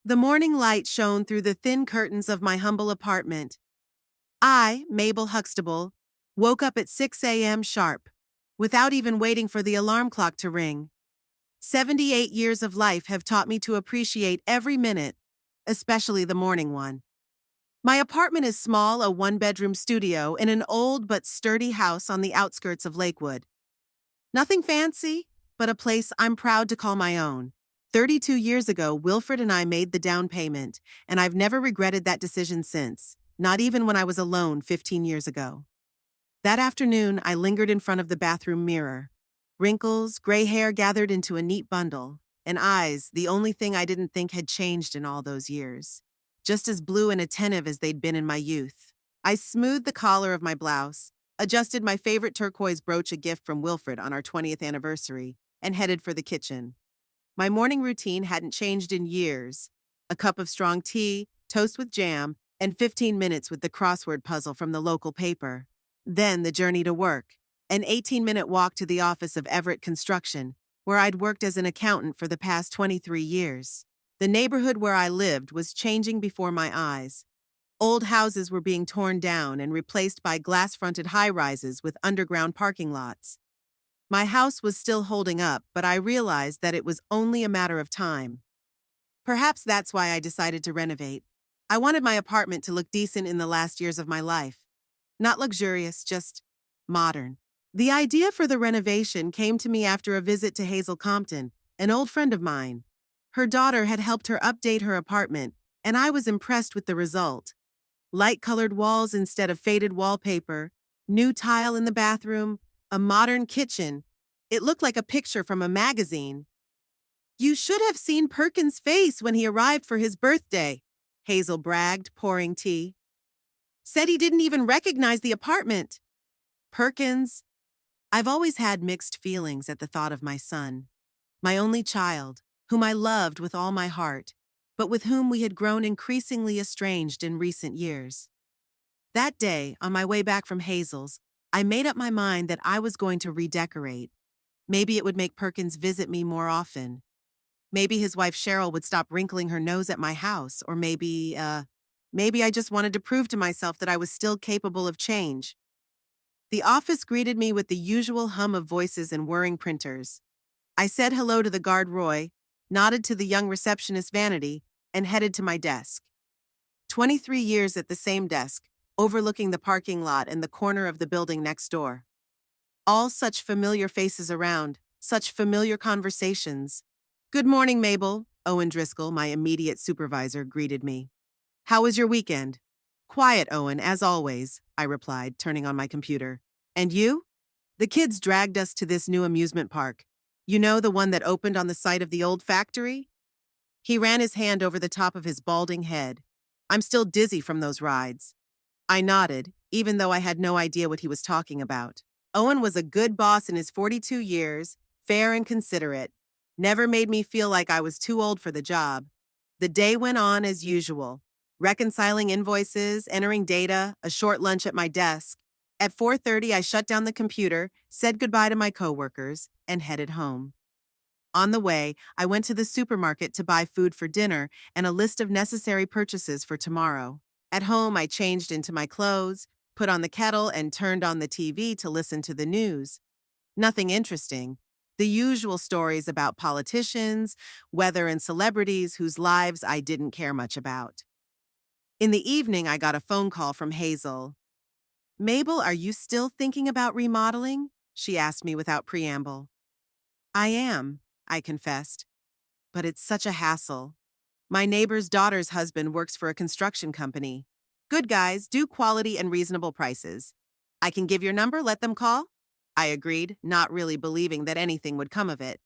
The morning light shone through the thin curtains of my humble apartment. I, Mabel Huxtable, woke up at 6 a.m. sharp, without even waiting for the alarm clock to ring. 78 years of life have taught me to appreciate every minute, especially the morning one. My apartment is small, a one-bedroom studio in an old but sturdy house on the outskirts of Lakewood. Nothing fancy, but a place I'm proud to call my own. 32 years ago, Wilfred and I made the down payment, and I've never regretted that decision since, not even when I was alone 15 years ago. That afternoon, I lingered in front of the bathroom mirror. Wrinkles, gray hair gathered into a neat bundle, and eyes, the only thing I didn't think had changed in all those years. Just as blue and attentive as they'd been in my youth. I smoothed the collar of my blouse, adjusted my favorite turquoise brooch, a gift from Wilfred on our 20th anniversary, and headed for the kitchen. My morning routine hadn't changed in years. A cup of strong tea, toast with jam, and 15 minutes with the crossword puzzle from the local paper. Then the journey to work, an 18-minute walk to the office of Everett Construction, where I'd worked as an accountant for the past 23 years. The neighborhood where I lived was changing before my eyes. Old houses were being torn down and replaced by glass-fronted high-rises with underground parking lots. My house was still holding up, but I realized that it was only a matter of time. Perhaps that's why I decided to renovate. I wanted my apartment to look decent in the last years of my life. Not luxurious, just modern. The idea for the renovation came to me after a visit to Hazel Compton, an old friend of mine. Her daughter had helped her update her apartment, and I was impressed with the result. Light-colored walls instead of faded wallpaper, new tile in the bathroom, a modern kitchen. It looked like a picture from a magazine. "You should have seen Perkins' face when he arrived for his birthday," Hazel bragged, pouring tea. "Said he didn't even recognize the apartment." Perkins. I've always had mixed feelings at the thought of my son. My only child, whom I loved with all my heart, but with whom we had grown increasingly estranged in recent years. That day, on my way back from Hazel's, I made up my mind that I was going to redecorate. Maybe it would make Perkins visit me more often. Maybe his wife Cheryl would stop wrinkling her nose at my house, or maybe I just wanted to prove to myself that I was still capable of change. The office greeted me with the usual hum of voices and whirring printers. I said hello to the guard Roy, nodded to the young receptionist Vanity, and headed to my desk. 23 years at the same desk, overlooking the parking lot and the corner of the building next door. All such familiar faces around, such familiar conversations. "Good morning, Mabel," Owen Driscoll, my immediate supervisor, greeted me. "How was your weekend?" "Quiet, Owen, as always," I replied, turning on my computer. "And you?" "The kids dragged us to this new amusement park. You know, the one that opened on the site of the old factory?" He ran his hand over the top of his balding head. "I'm still dizzy from those rides." I nodded, even though I had no idea what he was talking about. Owen was a good boss in his 42 years, fair and considerate. Never made me feel like I was too old for the job. The day went on as usual. Reconciling invoices, entering data, a short lunch at my desk. At 4:30, I shut down the computer, said goodbye to my coworkers, and headed home. On the way, I went to the supermarket to buy food for dinner and a list of necessary purchases for tomorrow. At home, I changed into my clothes, put on the kettle, and turned on the TV to listen to the news. Nothing interesting. The usual stories about politicians, weather, and celebrities whose lives I didn't care much about. In the evening, I got a phone call from Hazel. "Mabel, are you still thinking about remodeling?" she asked me without preamble. "I am," I confessed. "But it's such a hassle. My neighbor's daughter's husband works for a construction company. Good guys, do quality and reasonable prices. I can give your number, let them call?" I agreed, not really believing that anything would come of it.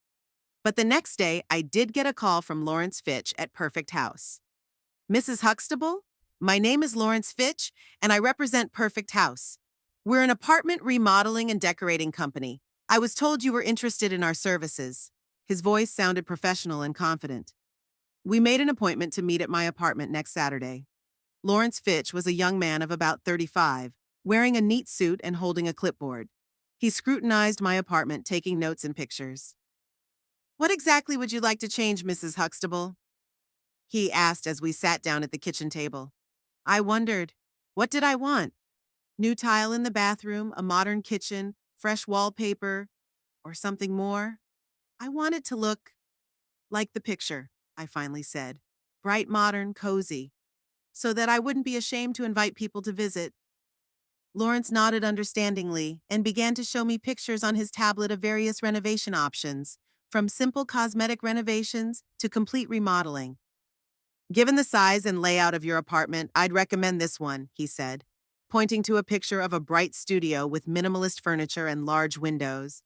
But the next day, I did get a call from Lawrence Fitch at Perfect House. "Mrs. Huxtable? My name is Lawrence Fitch, and I represent Perfect House. We're an apartment remodeling and decorating company. I was told you were interested in our services." His voice sounded professional and confident. We made an appointment to meet at my apartment next Saturday. Lawrence Fitch was a young man of about 35, wearing a neat suit and holding a clipboard. He scrutinized my apartment, taking notes and pictures. "What exactly would you like to change, Mrs. Huxtable?" he asked as we sat down at the kitchen table. I wondered, what did I want? New tile in the bathroom, a modern kitchen, fresh wallpaper, or something more? I want it to look like the picture, I finally said. Bright, modern, cozy, so that I wouldn't be ashamed to invite people to visit. Lawrence nodded understandingly and began to show me pictures on his tablet of various renovation options, from simple cosmetic renovations to complete remodeling. Given the size and layout of your apartment, I'd recommend this one, he said, pointing to a picture of a bright studio with minimalist furniture and large windows.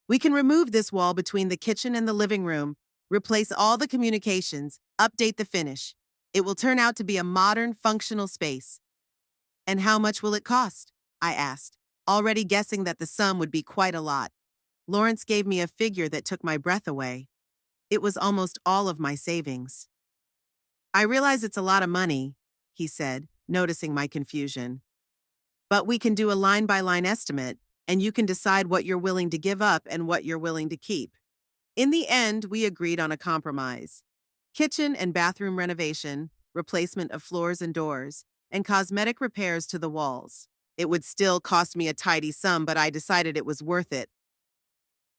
We can remove this wall between the kitchen and the living room, replace all the communications, update the finish. It will turn out to be a modern, functional space. And how much will it cost? I asked, already guessing that the sum would be quite a lot. Lawrence gave me a figure that took my breath away. It was almost all of my savings. I realize it's a lot of money, he said, noticing my confusion. But we can do a line-by-line estimate, and you can decide what you're willing to give up and what you're willing to keep. In the end, we agreed on a compromise. Kitchen and bathroom renovation, replacement of floors and doors, and cosmetic repairs to the walls. It would still cost me a tidy sum, but I decided it was worth it.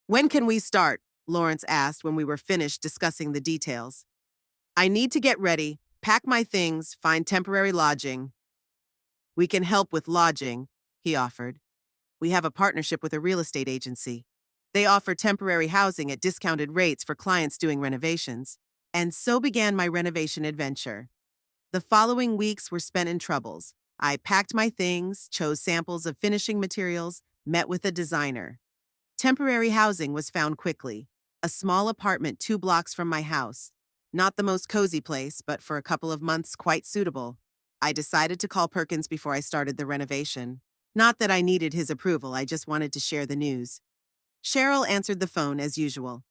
When can we start? Lawrence asked when we were finished discussing the details. I need to get ready, pack my things, find temporary lodging. We can help with lodging, he offered. We have a partnership with a real estate agency. They offer temporary housing at discounted rates for clients doing renovations. And so began my renovation adventure. The following weeks were spent in troubles. I packed my things, chose samples of finishing materials, met with a designer. Temporary housing was found quickly. A small apartment 2 blocks from my house. Not the most cozy place, but for a couple of months quite suitable. I decided to call Perkins before I started the renovation. Not that I needed his approval, I just wanted to share the news. Cheryl answered the phone as usual.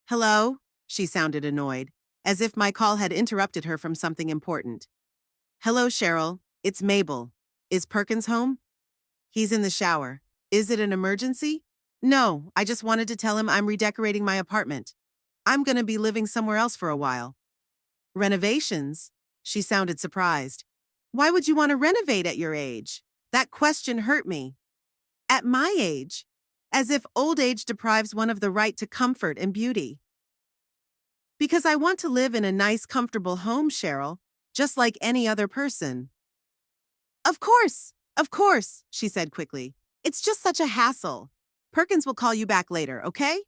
Hello? She sounded annoyed, as if my call had interrupted her from something important. Hello, Cheryl. It's Mabel. Is Perkins home? He's in the shower. Is it an emergency? No, I just wanted to tell him I'm redecorating my apartment. I'm gonna be living somewhere else for a while. Renovations? She sounded surprised. Why would you want to renovate at your age? That question hurt me. At my age? As if old age deprives one of the right to comfort and beauty. Because I want to live in a nice, comfortable home, Cheryl, just like any other person. Of course, she said quickly. It's just such a hassle. Perkins will call you back later, okay?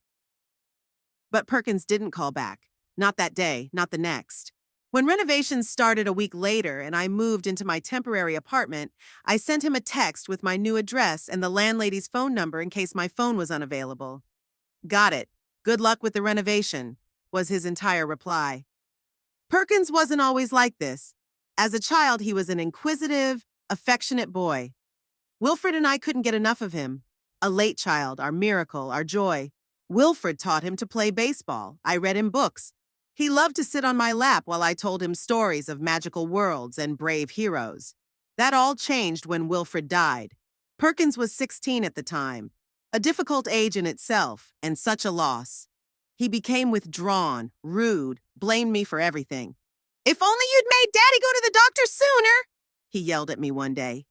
But Perkins didn't call back. Not that day, not the next. When renovations started a week later and I moved into my temporary apartment, I sent him a text with my new address and the landlady's phone number in case my phone was unavailable. Got it. Good luck with the renovation, was his entire reply. Perkins wasn't always like this. As a child, he was an inquisitive, affectionate boy. Wilfred and I couldn't get enough of him. A late child, our miracle, our joy. Wilfred taught him to play baseball. I read him books. He loved to sit on my lap while I told him stories of magical worlds and brave heroes. That all changed when Wilfred died. Perkins was 16 at the time, a difficult age in itself, and such a loss. He became withdrawn, rude, blamed me for everything. If only you'd made Daddy go to the doctor sooner, he yelled at me one day.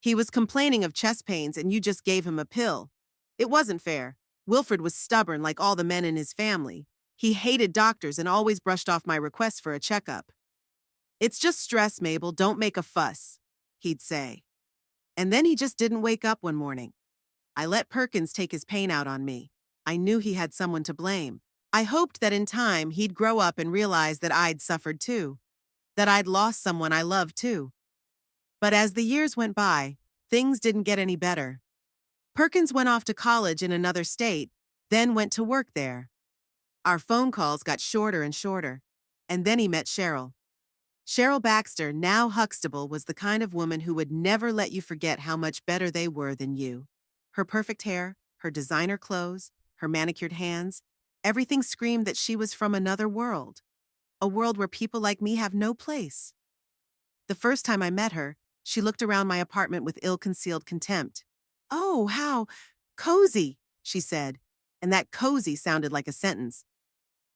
He was complaining of chest pains and you just gave him a pill. It wasn't fair. Wilfred was stubborn like all the men in his family. He hated doctors and always brushed off my request for a checkup. It's just stress, Mabel, don't make a fuss, he'd say. And then he just didn't wake up one morning. I let Perkins take his pain out on me. I knew he had someone to blame. I hoped that in time he'd grow up and realize that I'd suffered too, that I'd lost someone I loved too. But as the years went by, things didn't get any better. Perkins went off to college in another state, then went to work there. Our phone calls got shorter and shorter, and then he met Cheryl. Cheryl Baxter, now Huxtable, was the kind of woman who would never let you forget how much better they were than you. Her perfect hair, her designer clothes, her manicured hands, everything screamed that she was from another world, a world where people like me have no place. The first time I met her, she looked around my apartment with ill-concealed contempt. Oh, how cozy, she said, and that cozy sounded like a sentence.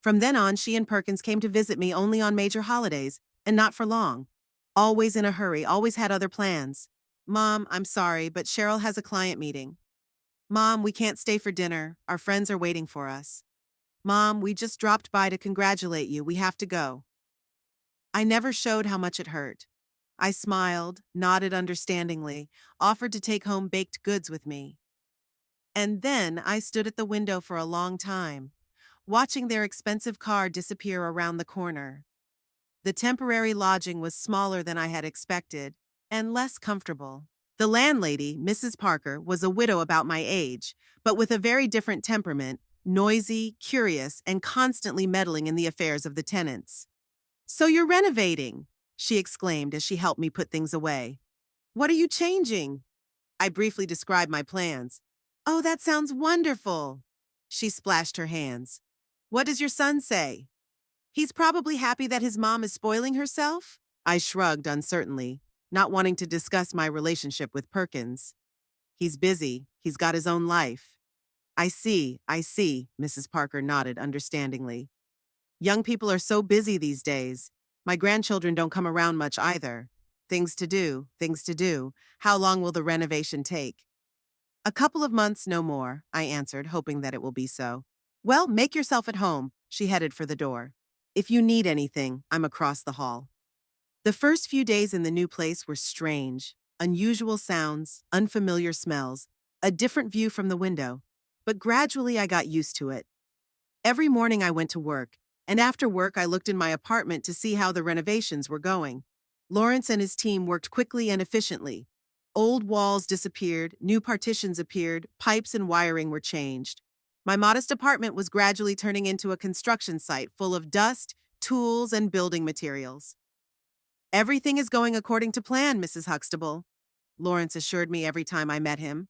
From then on, she and Perkins came to visit me only on major holidays, and not for long. Always in a hurry, always had other plans. Mom, I'm sorry, but Cheryl has a client meeting. Mom, we can't stay for dinner. Our friends are waiting for us. Mom, we just dropped by to congratulate you. We have to go. I never showed how much it hurt. I smiled, nodded understandingly, offered to take home baked goods with me. And then I stood at the window for a long time, watching their expensive car disappear around the corner. The temporary lodging was smaller than I had expected, and less comfortable. The landlady, Mrs. Parker, was a widow about my age, but with a very different temperament, noisy, curious, and constantly meddling in the affairs of the tenants. "So you're renovating," she exclaimed as she helped me put things away. "What are you changing?" I briefly described my plans. "Oh, that sounds wonderful." She splashed her hands. "What does your son say?" "He's probably happy that his mom is spoiling herself." I shrugged uncertainly, not wanting to discuss my relationship with Perkins. "He's busy. He's got his own life." I see, Mrs. Parker nodded understandingly. "Young people are so busy these days. My grandchildren don't come around much either. Things to do, things to do. How long will the renovation take?" "A couple of months, no more," I answered, hoping that it will be so. "Well, make yourself at home." She headed for the door. "If you need anything, I'm across the hall." The first few days in the new place were strange. Unusual sounds, unfamiliar smells, a different view from the window. But gradually I got used to it. Every morning I went to work, and after work I looked in my apartment to see how the renovations were going. Lawrence and his team worked quickly and efficiently. Old walls disappeared, new partitions appeared, pipes and wiring were changed. My modest apartment was gradually turning into a construction site full of dust, tools, and building materials. "Everything is going according to plan, Mrs. Huxtable," Lawrence assured me every time I met him.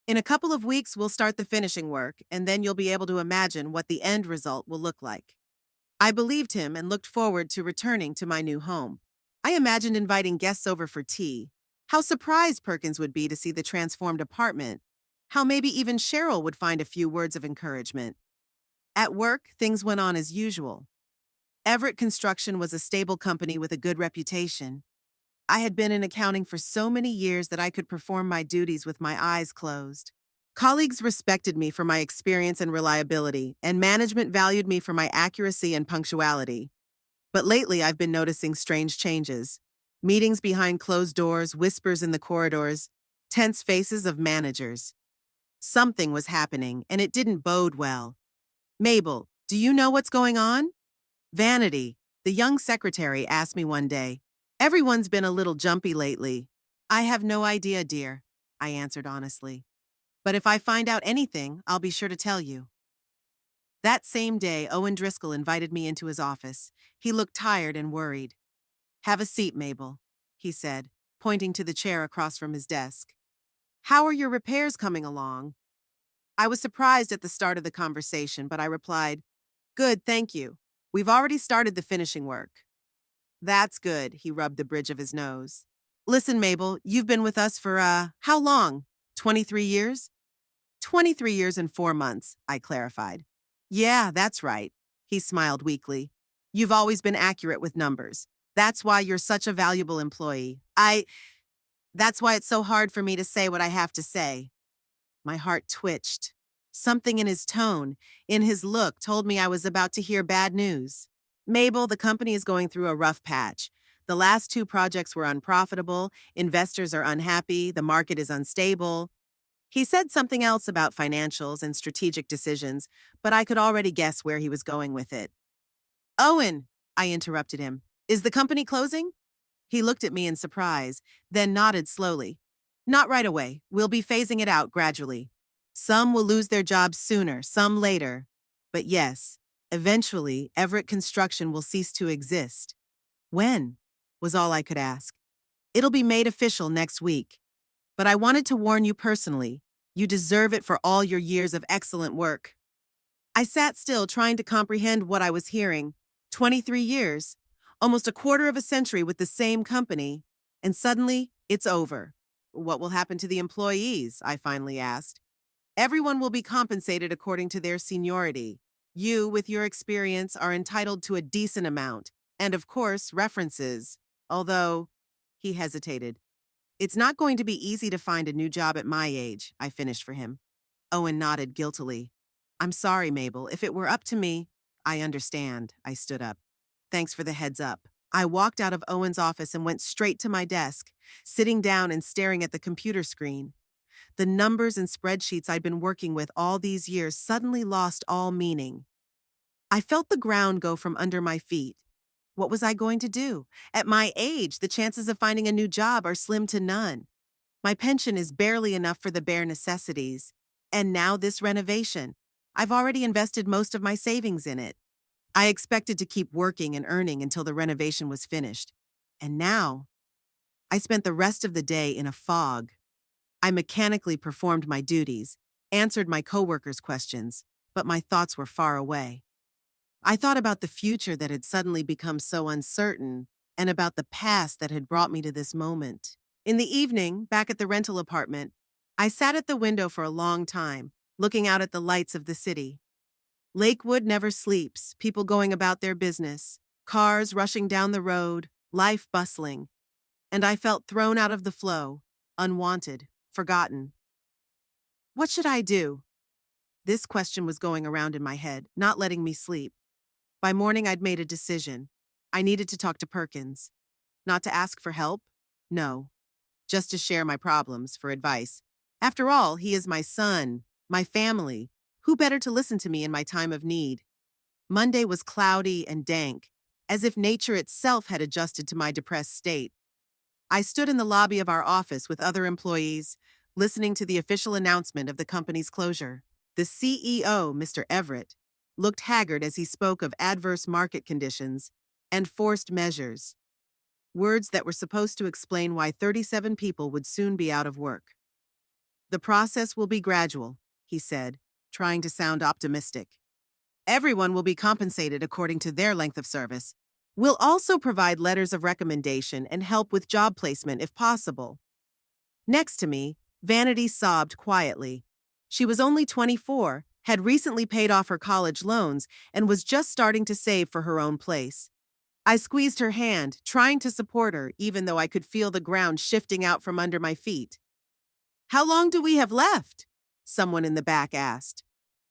"In a couple of weeks, we'll start the finishing work, and then you'll be able to imagine what the end result will look like." I believed him and looked forward to returning to my new home. I imagined inviting guests over for tea. How surprised Perkins would be to see the transformed apartment. How maybe even Cheryl would find a few words of encouragement. At work, things went on as usual. Everett Construction was a stable company with a good reputation. I had been in accounting for so many years that I could perform my duties with my eyes closed. Colleagues respected me for my experience and reliability, and management valued me for my accuracy and punctuality. But lately, I've been noticing strange changes. Meetings behind closed doors, whispers in the corridors, tense faces of managers. Something was happening, and it didn't bode well. "Mabel, do you know what's going on?" Vanity, the young secretary, asked me one day. "Everyone's been a little jumpy lately." "I have no idea, dear," I answered honestly. "But if I find out anything, I'll be sure to tell you." That same day, Owen Driscoll invited me into his office. He looked tired and worried. "Have a seat, Mabel," he said, pointing to the chair across from his desk. "How are your repairs coming along?" I was surprised at the start of the conversation, but I replied, "Good, thank you. We've already started the finishing work." "That's good," he rubbed the bridge of his nose. "Listen, Mabel, you've been with us for, how long? 23 years? 23 years and 4 months, I clarified. "Yeah, that's right." He smiled weakly. "You've always been accurate with numbers. That's why you're such a valuable employee. That's why it's so hard for me to say what I have to say." My heart twitched. Something in his tone, in his look, told me I was about to hear bad news. "Mabel, the company is going through a rough patch. The last two projects were unprofitable, investors are unhappy, the market is unstable." He said something else about financials and strategic decisions, but I could already guess where he was going with it. "Owen," I interrupted him, "is the company closing?" He looked at me in surprise, then nodded slowly. "Not right away. We'll be phasing it out gradually. Some will lose their jobs sooner, some later. But yes, eventually, Everett Construction will cease to exist." "When?" was all I could ask. "It'll be made official next week. But I wanted to warn you personally. You deserve it for all your years of excellent work." I sat still, trying to comprehend what I was hearing. 23 years, almost a quarter of a century with the same company, and suddenly, it's over. "What will happen to the employees?" I finally asked. "Everyone will be compensated according to their seniority." You, with your experience, are entitled to a decent amount, and of course, references. Although, he hesitated. It's not going to be easy to find a new job at my age, I finished for him. Owen nodded guiltily. I'm sorry, Mabel. If it were up to me, I understand. I stood up. Thanks for the heads up. I walked out of Owen's office and went straight to my desk, sitting down and staring at the computer screen. The numbers and spreadsheets I'd been working with all these years suddenly lost all meaning. I felt the ground go from under my feet. What was I going to do? At my age, the chances of finding a new job are slim to none. My pension is barely enough for the bare necessities. And now this renovation. I've already invested most of my savings in it. I expected to keep working and earning until the renovation was finished. And now, I spent the rest of the day in a fog. I mechanically performed my duties, answered my coworkers' questions, but my thoughts were far away. I thought about the future that had suddenly become so uncertain, and about the past that had brought me to this moment. In the evening, back at the rental apartment, I sat at the window for a long time, looking out at the lights of the city. Lakewood never sleeps, people going about their business, cars rushing down the road, life bustling, and I felt thrown out of the flow, unwanted, forgotten. What should I do? This question was going around in my head, not letting me sleep. By morning, I'd made a decision. I needed to talk to Perkins. Not to ask for help? No. Just to share my problems, for advice. After all, he is my son, my family. Who better to listen to me in my time of need? Monday was cloudy and dank, as if nature itself had adjusted to my depressed state. I stood in the lobby of our office with other employees, listening to the official announcement of the company's closure. The CEO, Mr. Everett, looked haggard as he spoke of adverse market conditions and forced measures, words that were supposed to explain why 37 people would soon be out of work. The process will be gradual, he said, trying to sound optimistic. Everyone will be compensated according to their length of service. We'll also provide letters of recommendation and help with job placement if possible. Next to me, Vanity sobbed quietly. She was only 24, had recently paid off her college loans, and was just starting to save for her own place. I squeezed her hand, trying to support her, even though I could feel the ground shifting out from under my feet. How long do we have left? Someone in the back asked.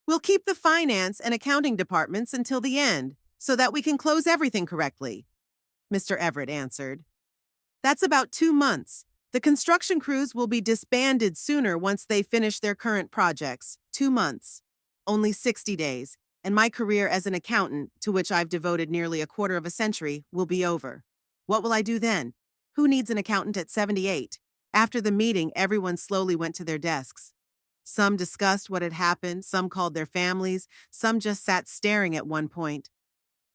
We'll keep the finance and accounting departments until the end, so that we can close everything correctly, Mr. Everett answered. That's about 2 months. The construction crews will be disbanded sooner once they finish their current projects. 2 months. Only 60 days, and my career as an accountant, to which I've devoted nearly a quarter of a century, will be over. What will I do then? Who needs an accountant at 78? After the meeting, everyone slowly went to their desks. Some discussed what had happened, some called their families, some just sat staring at one point.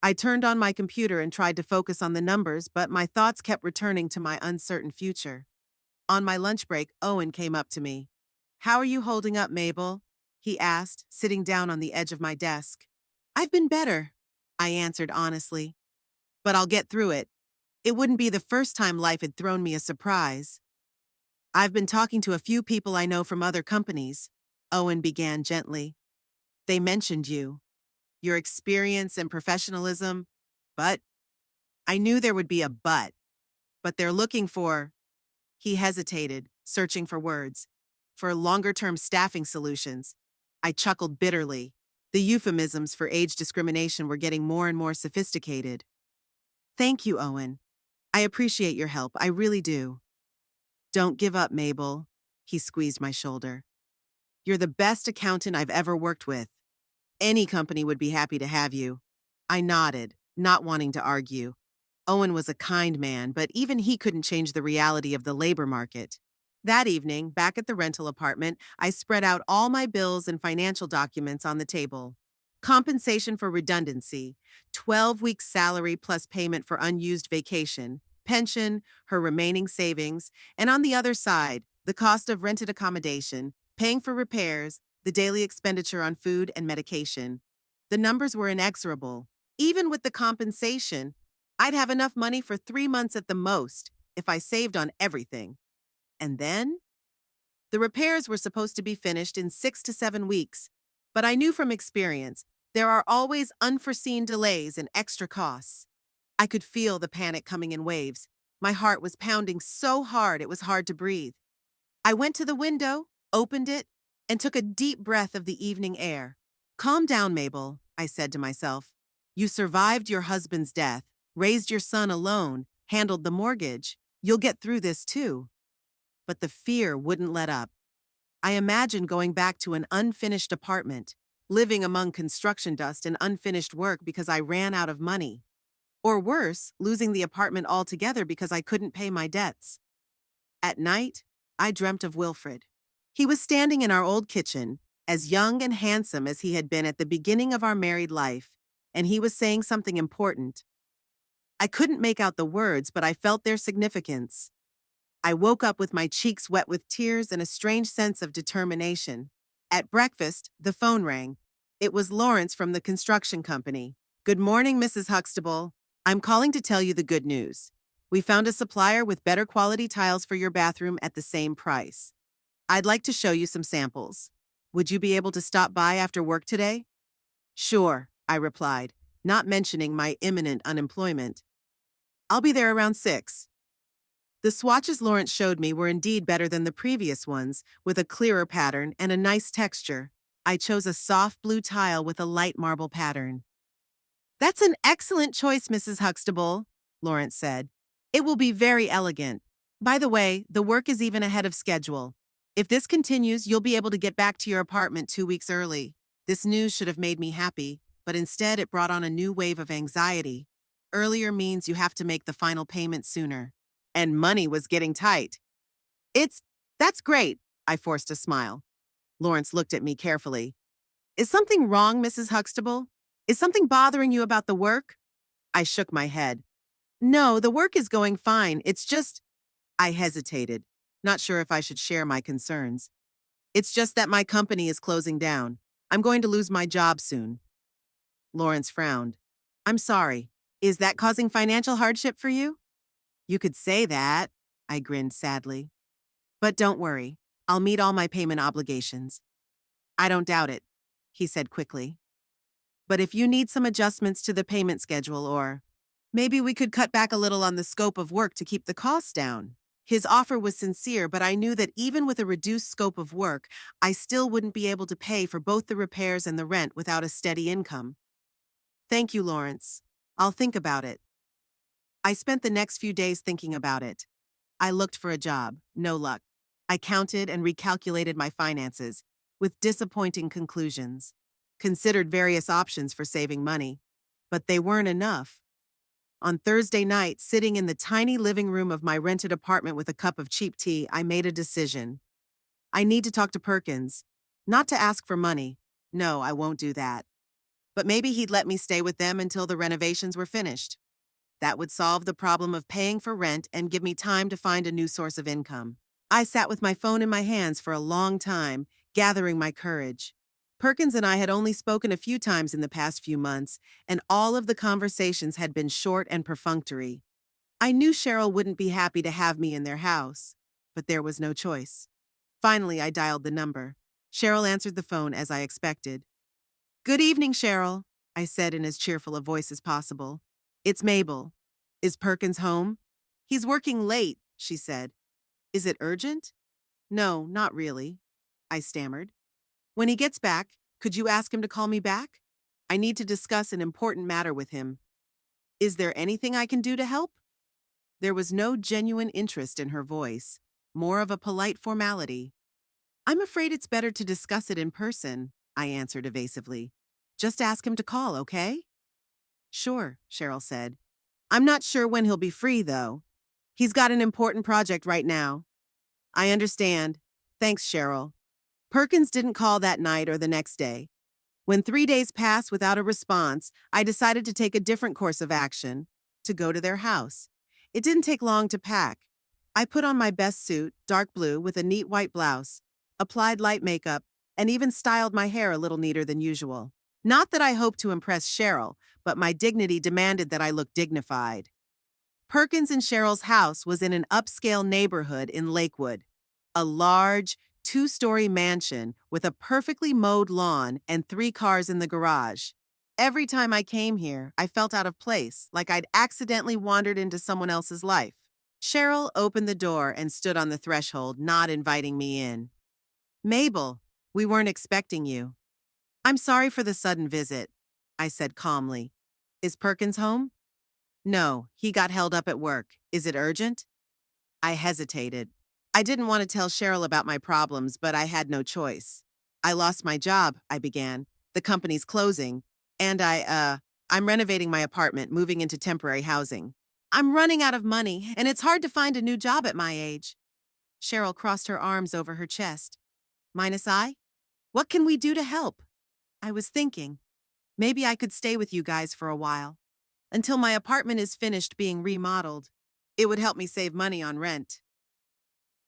I turned on my computer and tried to focus on the numbers, but my thoughts kept returning to my uncertain future. On my lunch break, Owen came up to me. How are you holding up, Mabel? He asked, sitting down on the edge of my desk. I've been better, I answered honestly. But I'll get through it. It wouldn't be the first time life had thrown me a surprise. I've been talking to a few people I know from other companies, Owen began gently. They mentioned you, your experience and professionalism, but I knew there would be a but they're looking for, he hesitated, searching for words, for longer-term staffing solutions. I chuckled bitterly. The euphemisms for age discrimination were getting more and more sophisticated. Thank you, Owen. I appreciate your help, I really do. Don't give up, Mabel. He squeezed my shoulder. You're the best accountant I've ever worked with. Any company would be happy to have you. I nodded, not wanting to argue. Owen was a kind man, but even he couldn't change the reality of the labor market. That evening, back at the rental apartment, I spread out all my bills and financial documents on the table. Compensation for redundancy, 12 weeks salary plus payment for unused vacation, pension, her remaining savings, and on the other side, the cost of rented accommodation, paying for repairs, the daily expenditure on food and medication. The numbers were inexorable. Even with the compensation, I'd have enough money for 3 months at the most if I saved on everything. And then? The repairs were supposed to be finished in 6 to 7 weeks, but I knew from experience There are always unforeseen delays and extra costs. I could feel the panic coming in waves. My heart was pounding so hard it was hard to breathe. I went to the window, opened it, and took a deep breath of the evening air. Calm down, Mabel, I said to myself. You survived your husband's death, raised your son alone, handled the mortgage. You'll get through this too. But the fear wouldn't let up. I imagined going back to an unfinished apartment, living among construction dust and unfinished work because I ran out of money. Or worse, losing the apartment altogether because I couldn't pay my debts. At night, I dreamt of Wilfred. He was standing in our old kitchen, as young and handsome as he had been at the beginning of our married life, and he was saying something important. I couldn't make out the words, but I felt their significance. I woke up with my cheeks wet with tears and a strange sense of determination. At breakfast, the phone rang. It was Lawrence from the construction company. Good morning, Mrs. Huxtable. I'm calling to tell you the good news. We found a supplier with better quality tiles for your bathroom at the same price. I'd like to show you some samples. Would you be able to stop by after work today? Sure, I replied, not mentioning my imminent unemployment. I'll be there around 6. The swatches Lawrence showed me were indeed better than the previous ones, with a clearer pattern and a nice texture. I chose a soft blue tile with a light marble pattern. That's an excellent choice, Mrs. Huxtable, Lawrence said. It will be very elegant. By the way, the work is even ahead of schedule. If this continues, you'll be able to get back to your apartment 2 weeks early. This news should have made me happy, but instead it brought on a new wave of anxiety. Earlier means you have to make the final payment sooner. And money was getting tight. That's great, I forced a smile. Lawrence looked at me carefully. Is something wrong, Mrs. Huxtable? Is something bothering you about the work? I shook my head. No, the work is going fine. It's just… I hesitated, not sure if I should share my concerns. It's just that my company is closing down. I'm going to lose my job soon. Lawrence frowned. I'm sorry. Is that causing financial hardship for you? You could say that, I grinned sadly. But don't worry. I'll meet all my payment obligations. I don't doubt it, he said quickly. But if you need some adjustments to the payment schedule, or maybe we could cut back a little on the scope of work to keep the costs down. His offer was sincere, but I knew that even with a reduced scope of work, I still wouldn't be able to pay for both the repairs and the rent without a steady income. Thank you, Lawrence. I'll think about it. I spent the next few days thinking about it. I looked for a job, no luck. I counted and recalculated my finances, with disappointing conclusions. Considered various options for saving money, but they weren't enough. On Thursday night, sitting in the tiny living room of my rented apartment with a cup of cheap tea, I made a decision. I need to talk to Perkins. Not to ask for money. No, I won't do that. But maybe he'd let me stay with them until the renovations were finished. That would solve the problem of paying for rent and give me time to find a new source of income. I sat with my phone in my hands for a long time, gathering my courage. Perkins and I had only spoken a few times in the past few months, and all of the conversations had been short and perfunctory. I knew Cheryl wouldn't be happy to have me in their house, but there was no choice. Finally, I dialed the number. Cheryl answered the phone as I expected. Good evening, Cheryl, I said in as cheerful a voice as possible. It's Mabel. Is Perkins home? He's working late, she said. Is it urgent? No, not really, I stammered. When he gets back, could you ask him to call me back? I need to discuss an important matter with him. Is there anything I can do to help? There was no genuine interest in her voice, more of a polite formality. I'm afraid it's better to discuss it in person, I answered evasively. Just ask him to call, okay? Sure, Cheryl said. I'm not sure when he'll be free, though. He's got an important project right now. I understand. Thanks, Cheryl. Perkins didn't call that night or the next day. When 3 days passed without a response, I decided to take a different course of action, to go to their house. It didn't take long to pack. I put on my best suit, dark blue, with a neat white blouse, applied light makeup, and even styled my hair a little neater than usual. Not that I hoped to impress Cheryl, but my dignity demanded that I look dignified. Perkins and Cheryl's house was in an upscale neighborhood in Lakewood. A large, 2-story mansion with a perfectly mowed lawn and 3 cars in the garage. Every time I came here, I felt out of place, like I'd accidentally wandered into someone else's life. Cheryl opened the door and stood on the threshold, not inviting me in. Mabel, we weren't expecting you. I'm sorry for the sudden visit, I said calmly. Is Perkins home? No, he got held up at work. Is it urgent? I hesitated. I didn't want to tell Cheryl about my problems, but I had no choice. I lost my job, I began. The company's closing. And I'm renovating my apartment, moving into temporary housing. I'm running out of money, and it's hard to find a new job at my age. Cheryl crossed her arms over her chest. Minus I? What can we do to help? I was thinking, maybe I could stay with you guys for a while, until my apartment is finished being remodeled. It would help me save money on rent.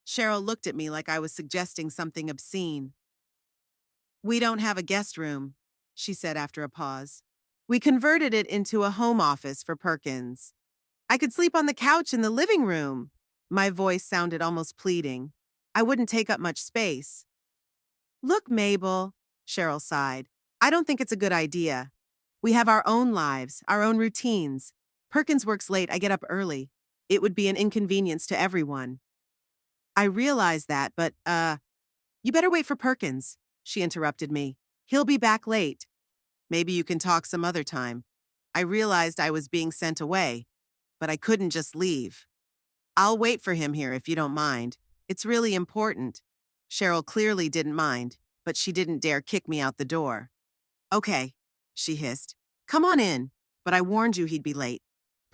Cheryl looked at me like I was suggesting something obscene. We don't have a guest room, she said after a pause. We converted it into a home office for Perkins. I could sleep on the couch in the living room. My voice sounded almost pleading. I wouldn't take up much space. Look, Mabel, Cheryl sighed. I don't think it's a good idea. We have our own lives, our own routines. Perkins works late, I get up early. It would be an inconvenience to everyone. I realize that, but, you better wait for Perkins, she interrupted me. He'll be back late. Maybe you can talk some other time. I realized I was being sent away, but I couldn't just leave. I'll wait for him here if you don't mind. It's really important. Cheryl clearly didn't mind, but she didn't dare kick me out the door. Okay, she hissed. Come on in, but I warned you he'd be late.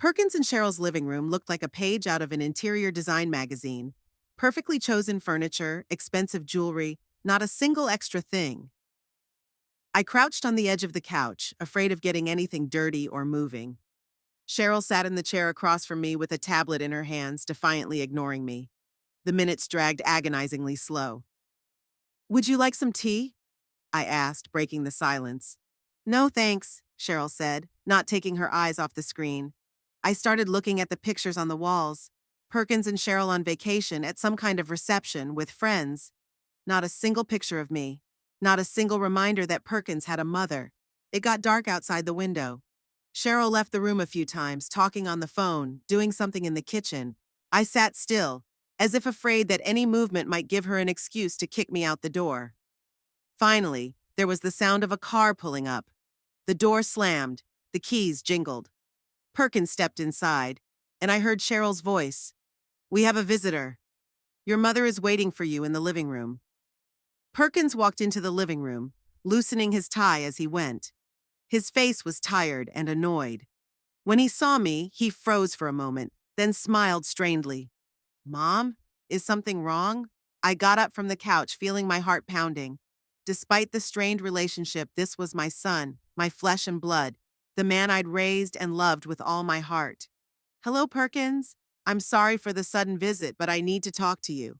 Perkins and Cheryl's living room looked like a page out of an interior design magazine. Perfectly chosen furniture, expensive jewelry, not a single extra thing. I crouched on the edge of the couch, afraid of getting anything dirty or moving. Cheryl sat in the chair across from me with a tablet in her hands, defiantly ignoring me. The minutes dragged agonizingly slow. Would you like some tea? I asked, breaking the silence. No thanks, Cheryl said, not taking her eyes off the screen. I started looking at the pictures on the walls. Perkins and Cheryl on vacation at some kind of reception with friends. Not a single picture of me. Not a single reminder that Perkins had a mother. It got dark outside the window. Cheryl left the room a few times, talking on the phone, doing something in the kitchen. I sat still, as if afraid that any movement might give her an excuse to kick me out the door. Finally, there was the sound of a car pulling up. The door slammed, the keys jingled. Perkins stepped inside, and I heard Cheryl's voice. We have a visitor. Your mother is waiting for you in the living room. Perkins walked into the living room, loosening his tie as he went. His face was tired and annoyed. When he saw me, he froze for a moment, then smiled strainedly. Mom, is something wrong? I got up from the couch, feeling my heart pounding. Despite the strained relationship, this was my son, my flesh and blood, the man I'd raised and loved with all my heart. Hello, Perkins. I'm sorry for the sudden visit, but I need to talk to you.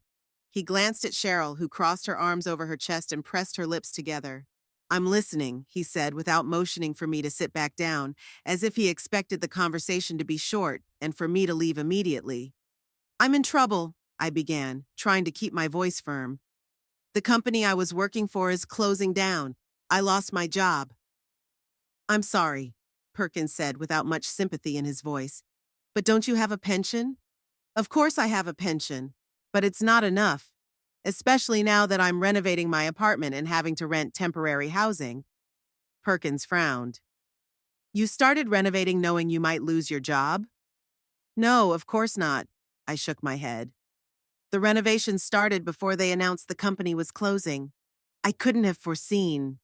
He glanced at Cheryl, who crossed her arms over her chest and pressed her lips together. I'm listening, he said, without motioning for me to sit back down, as if he expected the conversation to be short and for me to leave immediately. I'm in trouble, I began, trying to keep my voice firm. The company I was working for is closing down. I lost my job. I'm sorry, Perkins said without much sympathy in his voice. But don't you have a pension? Of course I have a pension, but it's not enough, especially now that I'm renovating my apartment and having to rent temporary housing. Perkins frowned. You started renovating knowing you might lose your job? No, of course not. I shook my head. The renovation started before they announced the company was closing. I couldn't have foreseen.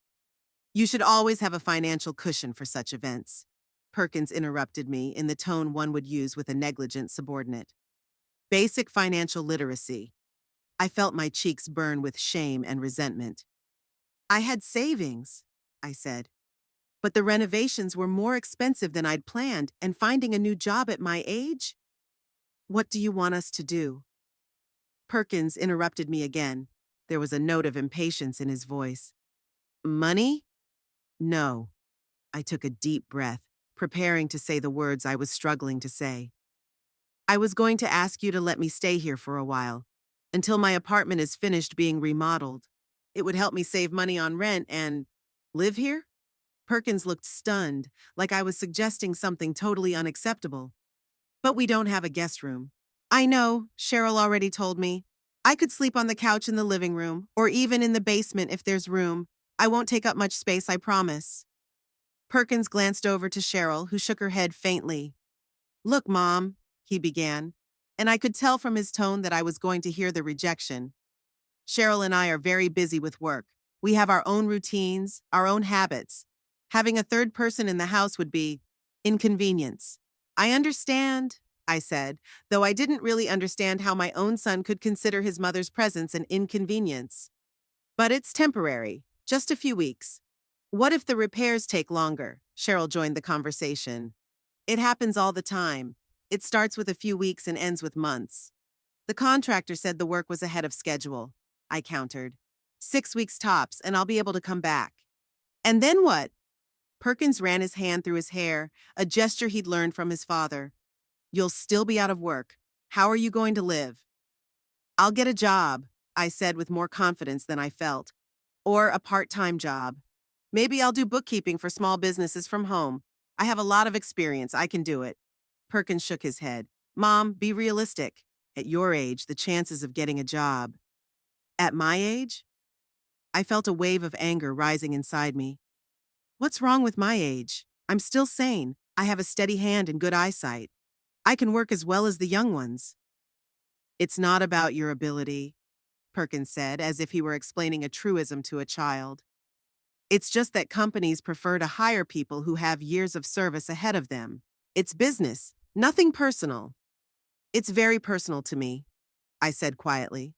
You should always have a financial cushion for such events. Perkins interrupted me in the tone one would use with a negligent subordinate. Basic financial literacy. I felt my cheeks burn with shame and resentment. I had savings, I said. But the renovations were more expensive than I'd planned, and finding a new job at my age? What do you want us to do? Perkins interrupted me again. There was a note of impatience in his voice. Money? No. I took a deep breath, preparing to say the words I was struggling to say. I was going to ask you to let me stay here for a while, until my apartment is finished being remodeled. It would help me save money on rent and live here? Perkins looked stunned, like I was suggesting something totally unacceptable. But we don't have a guest room. I know, Cheryl already told me. I could sleep on the couch in the living room, or even in the basement if there's room. I won't take up much space, I promise. Perkins glanced over to Cheryl, who shook her head faintly. Look, Mom, he began, and I could tell from his tone that I was going to hear the rejection. Cheryl and I are very busy with work. We have our own routines, our own habits. Having a third person in the house would be inconvenience. I understand, I said, though I didn't really understand how my own son could consider his mother's presence an inconvenience. But it's temporary, just a few weeks. What if the repairs take longer? Cheryl joined the conversation. It happens all the time. It starts with a few weeks and ends with months. The contractor said the work was ahead of schedule, I countered. 6 weeks tops, and I'll be able to come back. And then what? Perkins ran his hand through his hair, a gesture he'd learned from his father. You'll still be out of work. How are you going to live? I'll get a job, I said with more confidence than I felt. Or a part-time job. Maybe I'll do bookkeeping for small businesses from home. I have a lot of experience. I can do it. Perkins shook his head. Mom, be realistic. At your age, the chances of getting a job. At my age? I felt a wave of anger rising inside me. What's wrong with my age? I'm still sane. I have a steady hand and good eyesight. I can work as well as the young ones. It's not about your ability, Perkins said, as if he were explaining a truism to a child. It's just that companies prefer to hire people who have years of service ahead of them. It's business, nothing personal. It's very personal to me, I said quietly.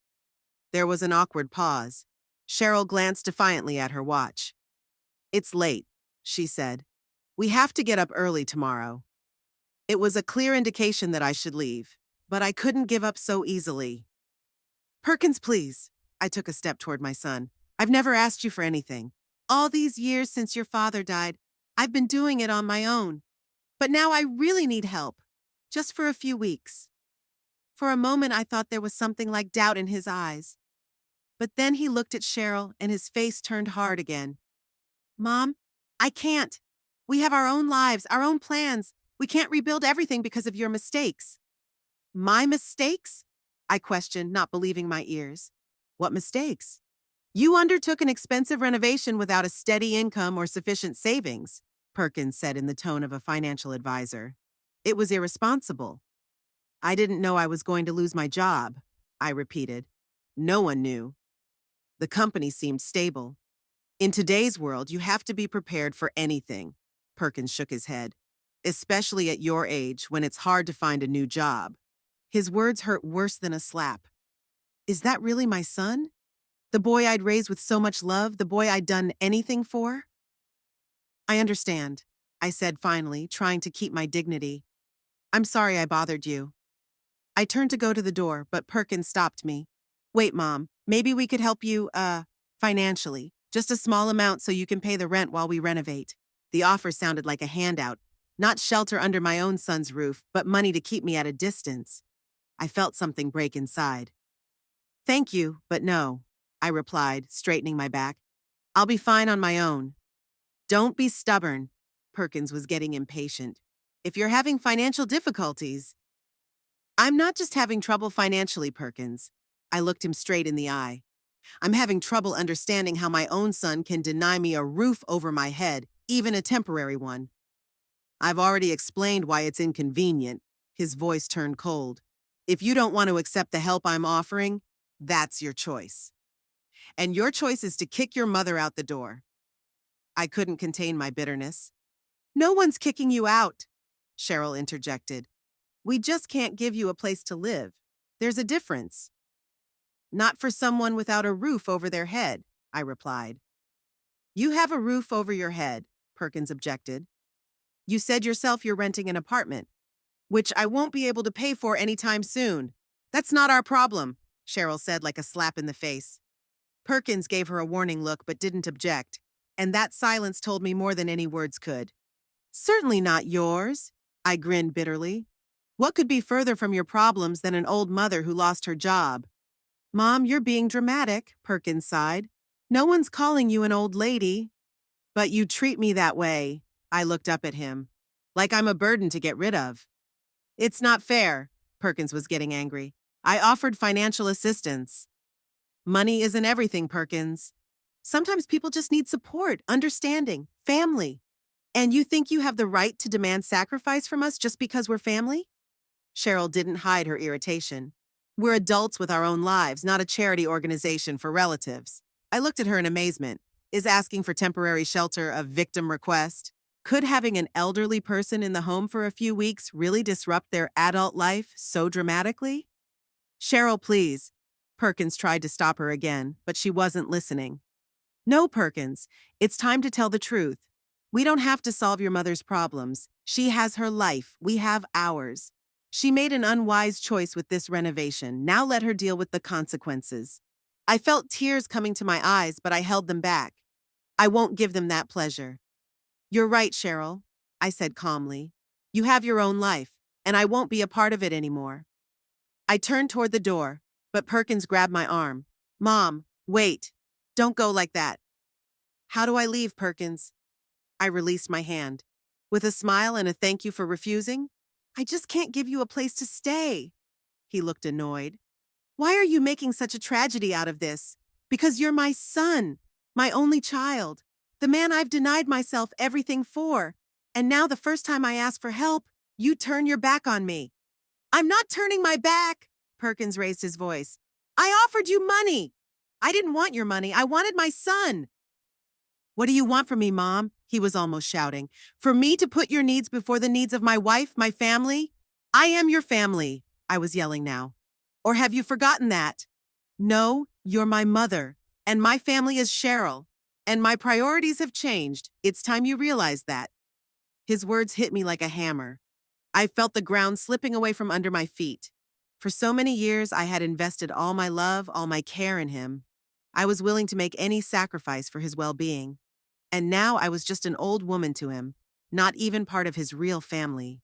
There was an awkward pause. Cheryl glanced defiantly at her watch. It's late, she said. We have to get up early tomorrow. It was a clear indication that I should leave, but I couldn't give up so easily. Perkins, please. I took a step toward my son. I've never asked you for anything. All these years since your father died, I've been doing it on my own. But now I really need help. Just for a few weeks. For a moment, I thought there was something like doubt in his eyes. But then he looked at Cheryl and his face turned hard again. Mom, I can't. We have our own lives, our own plans. We can't rebuild everything because of your mistakes. My mistakes? I questioned, not believing my ears. What mistakes? You undertook an expensive renovation without a steady income or sufficient savings, Perkins said in the tone of a financial advisor. It was irresponsible. I didn't know I was going to lose my job, I repeated. No one knew. The company seemed stable. In today's world, you have to be prepared for anything, Perkins shook his head, especially at your age when it's hard to find a new job. His words hurt worse than a slap. Is that really my son? The boy I'd raised with so much love, the boy I'd done anything for? I understand, I said finally, trying to keep my dignity. I'm sorry I bothered you. I turned to go to the door, but Perkins stopped me. Wait, Mom, maybe we could help you, financially. Just a small amount so you can pay the rent while we renovate. The offer sounded like a handout, not shelter under my own son's roof, but money to keep me at a distance. I felt something break inside. Thank you, but no, I replied, straightening my back. I'll be fine on my own. Don't be stubborn. Perkins was getting impatient. If you're having financial difficulties... I'm not just having trouble financially, Perkins. I looked him straight in the eye. I'm having trouble understanding how my own son can deny me a roof over my head, even a temporary one. I've already explained why it's inconvenient. His voice turned cold. If you don't want to accept the help I'm offering, that's your choice. And your choice is to kick your mother out the door. I couldn't contain my bitterness. No one's kicking you out, Cheryl interjected. We just can't give you a place to live. There's a difference. Not for someone without a roof over their head, I replied. You have a roof over your head, Perkins objected. You said yourself you're renting an apartment, which I won't be able to pay for anytime soon. That's not our problem, Cheryl said like a slap in the face. Perkins gave her a warning look but didn't object, and that silence told me more than any words could. Certainly not yours, I grinned bitterly. What could be further from your problems than an old mother who lost her job? Mom, you're being dramatic, Perkins sighed. No one's calling you an old lady. But you treat me that way. I looked up at him. Like I'm a burden to get rid of. It's not fair. Perkins was getting angry. I offered financial assistance. Money isn't everything, Perkins. Sometimes people just need support, understanding, family. And you think you have the right to demand sacrifice from us just because we're family? Cheryl didn't hide her irritation. We're adults with our own lives, not a charity organization for relatives. I looked at her in amazement. Is asking for temporary shelter a victim request? Could having an elderly person in the home for a few weeks really disrupt their adult life so dramatically? Cheryl, please. Perkins tried to stop her again, but she wasn't listening. No, Perkins, it's time to tell the truth. We don't have to solve your mother's problems. She has her life. We have ours. She made an unwise choice with this renovation. Now let her deal with the consequences. I felt tears coming to my eyes, but I held them back. I won't give them that pleasure. You're right, Cheryl, I said calmly. You have your own life, and I won't be a part of it anymore. I turned toward the door, but Perkins grabbed my arm. Mom, wait. Don't go like that. How do I leave, Perkins? I released my hand. With a smile and a thank you for refusing? I just can't give you a place to stay. He looked annoyed. Why are you making such a tragedy out of this? Because you're my son, my only child, the man I've denied myself everything for. And now the first time I ask for help, you turn your back on me. I'm not turning my back, Perkins raised his voice. I offered you money. I didn't want your money. I wanted my son. What do you want from me, Mom? He was almost shouting. For me to put your needs before the needs of my wife, my family? I am your family, I was yelling now. Or have you forgotten that? No, you're my mother, and my family is Cheryl, and my priorities have changed. It's time you realize that. His words hit me like a hammer. I felt the ground slipping away from under my feet. For so many years, I had invested all my love, all my care in him. I was willing to make any sacrifice for his well-being. And now I was just an old woman to him, not even part of his real family.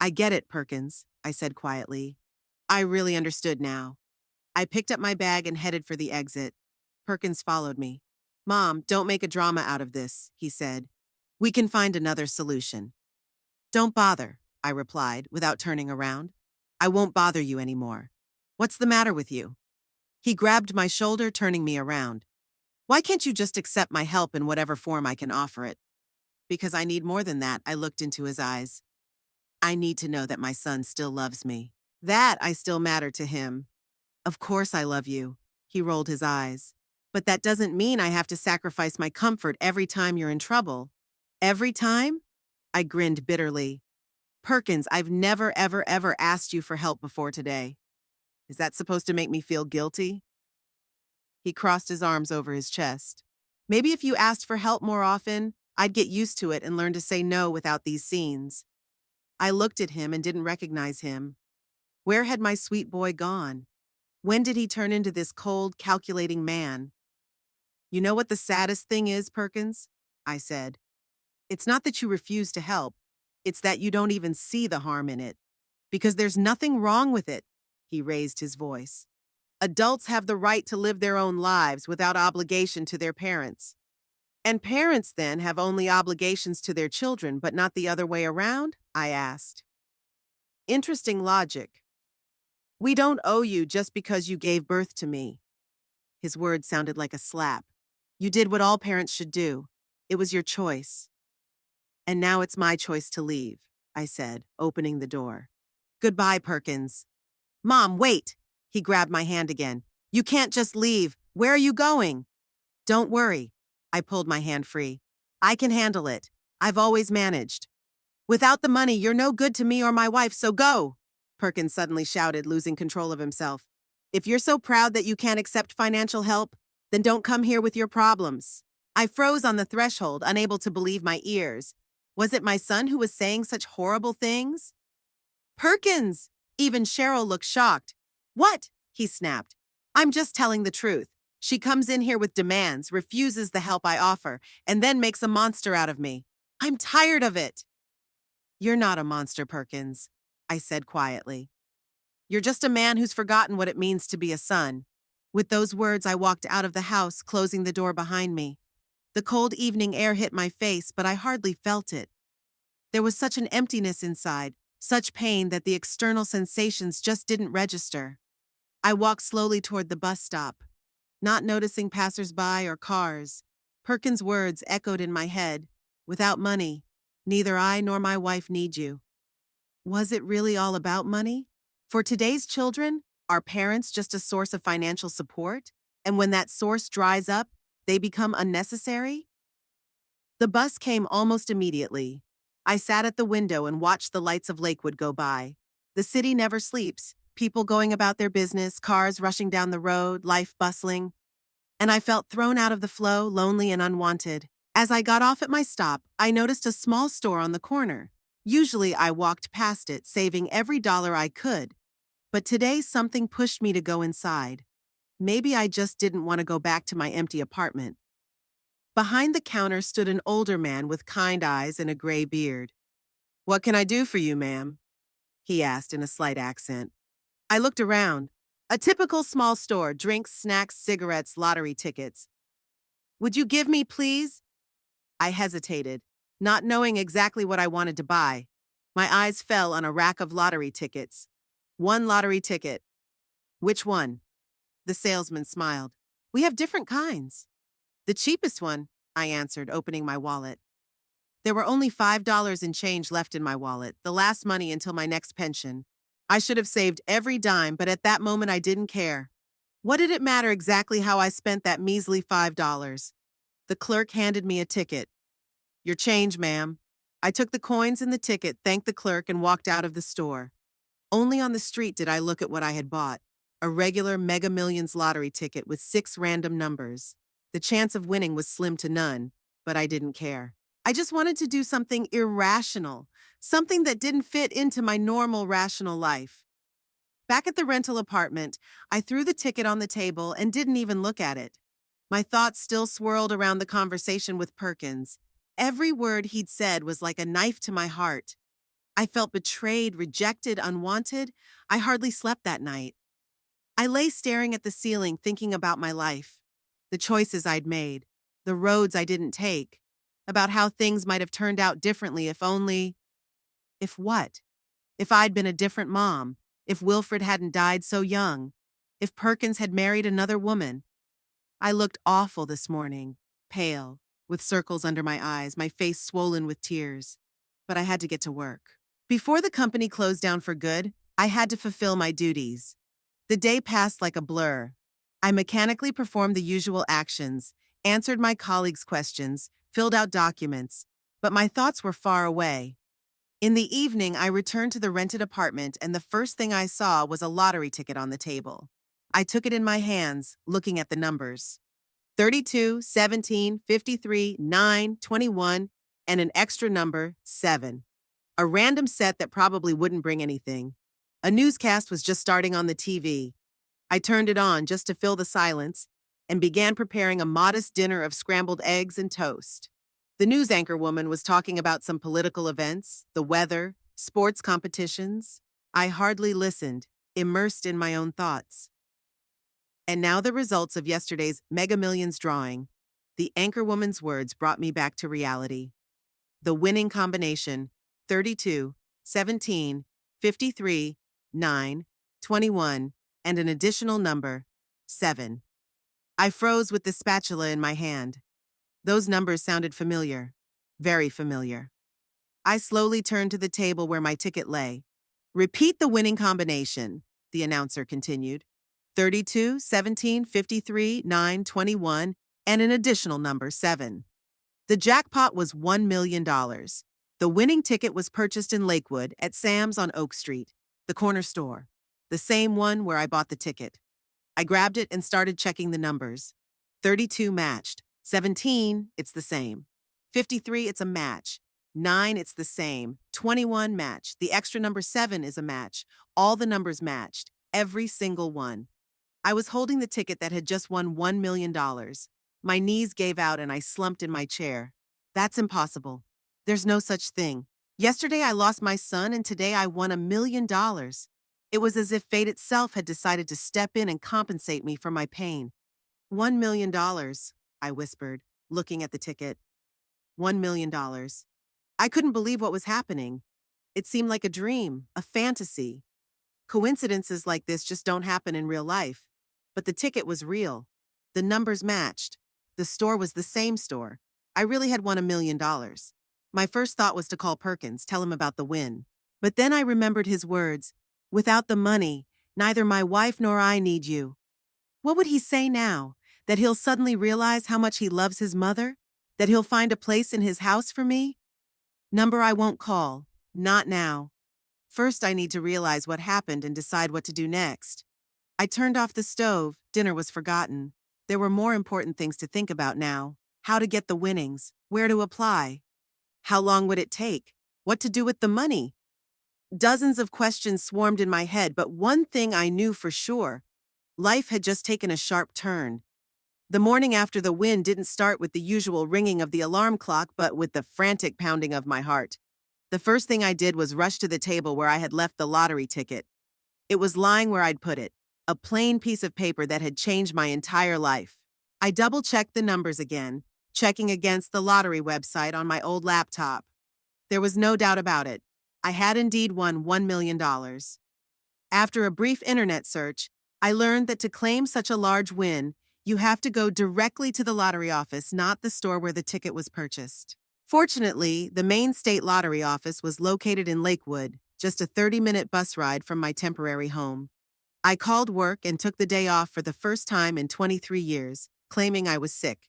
I get it, Perkins, I said quietly. I really understood now. I picked up my bag and headed for the exit. Perkins followed me. Mom, don't make a drama out of this, he said. We can find another solution. Don't bother, I replied, without turning around. I won't bother you anymore. What's the matter with you? He grabbed my shoulder, turning me around. Why can't you just accept my help in whatever form I can offer it? Because I need more than that, I looked into his eyes. I need to know that my son still loves me. That I still matter to him. Of course I love you. He rolled his eyes. But that doesn't mean I have to sacrifice my comfort every time you're in trouble. Every time? I grinned bitterly. Perkins, I've never, ever, ever asked you for help before today. Is that supposed to make me feel guilty? He crossed his arms over his chest. Maybe if you asked for help more often, I'd get used to it and learn to say no without these scenes. I looked at him and didn't recognize him. Where had my sweet boy gone? When did he turn into this cold, calculating man? You know what the saddest thing is, Perkins? I said. It's not that you refuse to help. It's that you don't even see the harm in it. Because there's nothing wrong with it. He raised his voice. Adults have the right to live their own lives without obligation to their parents. And parents, then, have only obligations to their children, but not the other way around? I asked. Interesting logic. We don't owe you just because you gave birth to me. His words sounded like a slap. You did what all parents should do. It was your choice. And now it's my choice to leave, I said, opening the door. Goodbye, Perkins. Mom, wait! He grabbed my hand again. You can't just leave. Where are you going? Don't worry. I pulled my hand free. I can handle it. I've always managed. Without the money, you're no good to me or my wife, so go! Perkins suddenly shouted, losing control of himself. If you're so proud that you can't accept financial help, then don't come here with your problems. I froze on the threshold, unable to believe my ears. Was it my son who was saying such horrible things? Perkins! Even Cheryl looked shocked. What? He snapped. I'm just telling the truth. She comes in here with demands, refuses the help I offer, and then makes a monster out of me. I'm tired of it. You're not a monster, Perkins, I said quietly. You're just a man who's forgotten what it means to be a son. With those words, I walked out of the house, closing the door behind me. The cold evening air hit my face, but I hardly felt it. There was such an emptiness inside, such pain that the external sensations just didn't register. I walked slowly toward the bus stop, not noticing passersby or cars. Perkins' words echoed in my head. Without money, neither I nor my wife need you. Was it really all about money? For today's children, are parents just a source of financial support? And when that source dries up, they become unnecessary? The bus came almost immediately. I sat at the window and watched the lights of Lakewood go by. The city never sleeps, people going about their business, cars rushing down the road, life bustling. And I felt thrown out of the flow, lonely and unwanted. As I got off at my stop, I noticed a small store on the corner. Usually I walked past it, saving every dollar I could. But today something pushed me to go inside. Maybe I just didn't want to go back to my empty apartment. Behind the counter stood an older man with kind eyes and a gray beard. "What can I do for you, ma'am?" he asked in a slight accent. I looked around. A typical small store, drinks, snacks, cigarettes, lottery tickets. "Would you give me, please?" I hesitated, not knowing exactly what I wanted to buy. My eyes fell on a rack of lottery tickets. One lottery ticket. "Which one?" The salesman smiled. "We have different kinds." "The cheapest one," I answered, opening my wallet. There were only $5 in change left in my wallet, the last money until my next pension. I should have saved every dime, but at that moment I didn't care. What did it matter exactly how I spent that measly $5? The clerk handed me a ticket. "Your change, ma'am." I took the coins and the ticket, thanked the clerk, and walked out of the store. Only on the street did I look at what I had bought. A regular Mega Millions lottery ticket with 6 random numbers. The chance of winning was slim to none, but I didn't care. I just wanted to do something irrational, something that didn't fit into my normal rational life. Back at the rental apartment, I threw the ticket on the table and didn't even look at it. My thoughts still swirled around the conversation with Perkins. Every word he'd said was like a knife to my heart. I felt betrayed, rejected, unwanted. I hardly slept that night. I lay staring at the ceiling, thinking about my life, the choices I'd made, the roads I didn't take, about how things might have turned out differently if only. If what? If I'd been a different mom, if Wilfred hadn't died so young, if Perkins had married another woman. I looked awful this morning, pale, with circles under my eyes, my face swollen with tears. But I had to get to work. Before the company closed down for good, I had to fulfill my duties. The day passed like a blur. I mechanically performed the usual actions, answered my colleagues' questions, filled out documents, but my thoughts were far away. In the evening, I returned to the rented apartment, and the first thing I saw was a lottery ticket on the table. I took it in my hands, looking at the numbers. 32, 17, 53, 9, 21, and an extra number, 7. A random set that probably wouldn't bring anything. A newscast was just starting on the TV. I turned it on just to fill the silence and began preparing a modest dinner of scrambled eggs and toast. The news anchor woman was talking about some political events, the weather, sports competitions. I hardly listened, immersed in my own thoughts. And now the results of yesterday's Mega Millions drawing. The anchorwoman's words brought me back to reality. The winning combination, 32, 17, 53, 9, 21, and an additional number, 7. I froze with the spatula in my hand. Those numbers sounded familiar, very familiar. I slowly turned to the table where my ticket lay. "Repeat the winning combination," the announcer continued. 32, 17, 53, 9, 21, and an additional number, 7. The jackpot was $1 million. The winning ticket was purchased in Lakewood at Sam's on Oak Street, the corner store, the same one where I bought the ticket. I grabbed it and started checking the numbers. 32 matched. 17, it's the same. 53, it's a match. 9, it's the same. 21, match. The extra number 7 is a match. All the numbers matched. Every single one. I was holding the ticket that had just won $1 million. My knees gave out and I slumped in my chair. That's impossible. There's no such thing. Yesterday I lost my son and today I won $1 million. It was as if fate itself had decided to step in and compensate me for my pain. $1 million, I whispered, looking at the ticket. $1 million. I couldn't believe what was happening. It seemed like a dream, a fantasy. Coincidences like this just don't happen in real life. But the ticket was real. The numbers matched. The store was the same store. I really had won $1 million. My first thought was to call Perkins, tell him about the win. But then I remembered his words, "Without the money, neither my wife nor I need you." What would he say now? That he'll suddenly realize how much he loves his mother? That he'll find a place in his house for me? Number I won't call. Not now. First, I need to realize what happened and decide what to do next. I turned off the stove. Dinner was forgotten. There were more important things to think about now. How to get the winnings, where to apply. How long would it take? What to do with the money? Dozens of questions swarmed in my head, but one thing I knew for sure. Life had just taken a sharp turn. The morning after the win didn't start with the usual ringing of the alarm clock, but with the frantic pounding of my heart. The first thing I did was rush to the table where I had left the lottery ticket. It was lying where I'd put it, a plain piece of paper that had changed my entire life. I double-checked the numbers again, checking against the lottery website on my old laptop. There was no doubt about it. I had indeed won $1 million. After a brief internet search, I learned that to claim such a large win, you have to go directly to the lottery office, not the store where the ticket was purchased. Fortunately, the main state lottery office was located in Lakewood, just a 30-minute bus ride from my temporary home. I called work and took the day off for the first time in 23 years, claiming I was sick.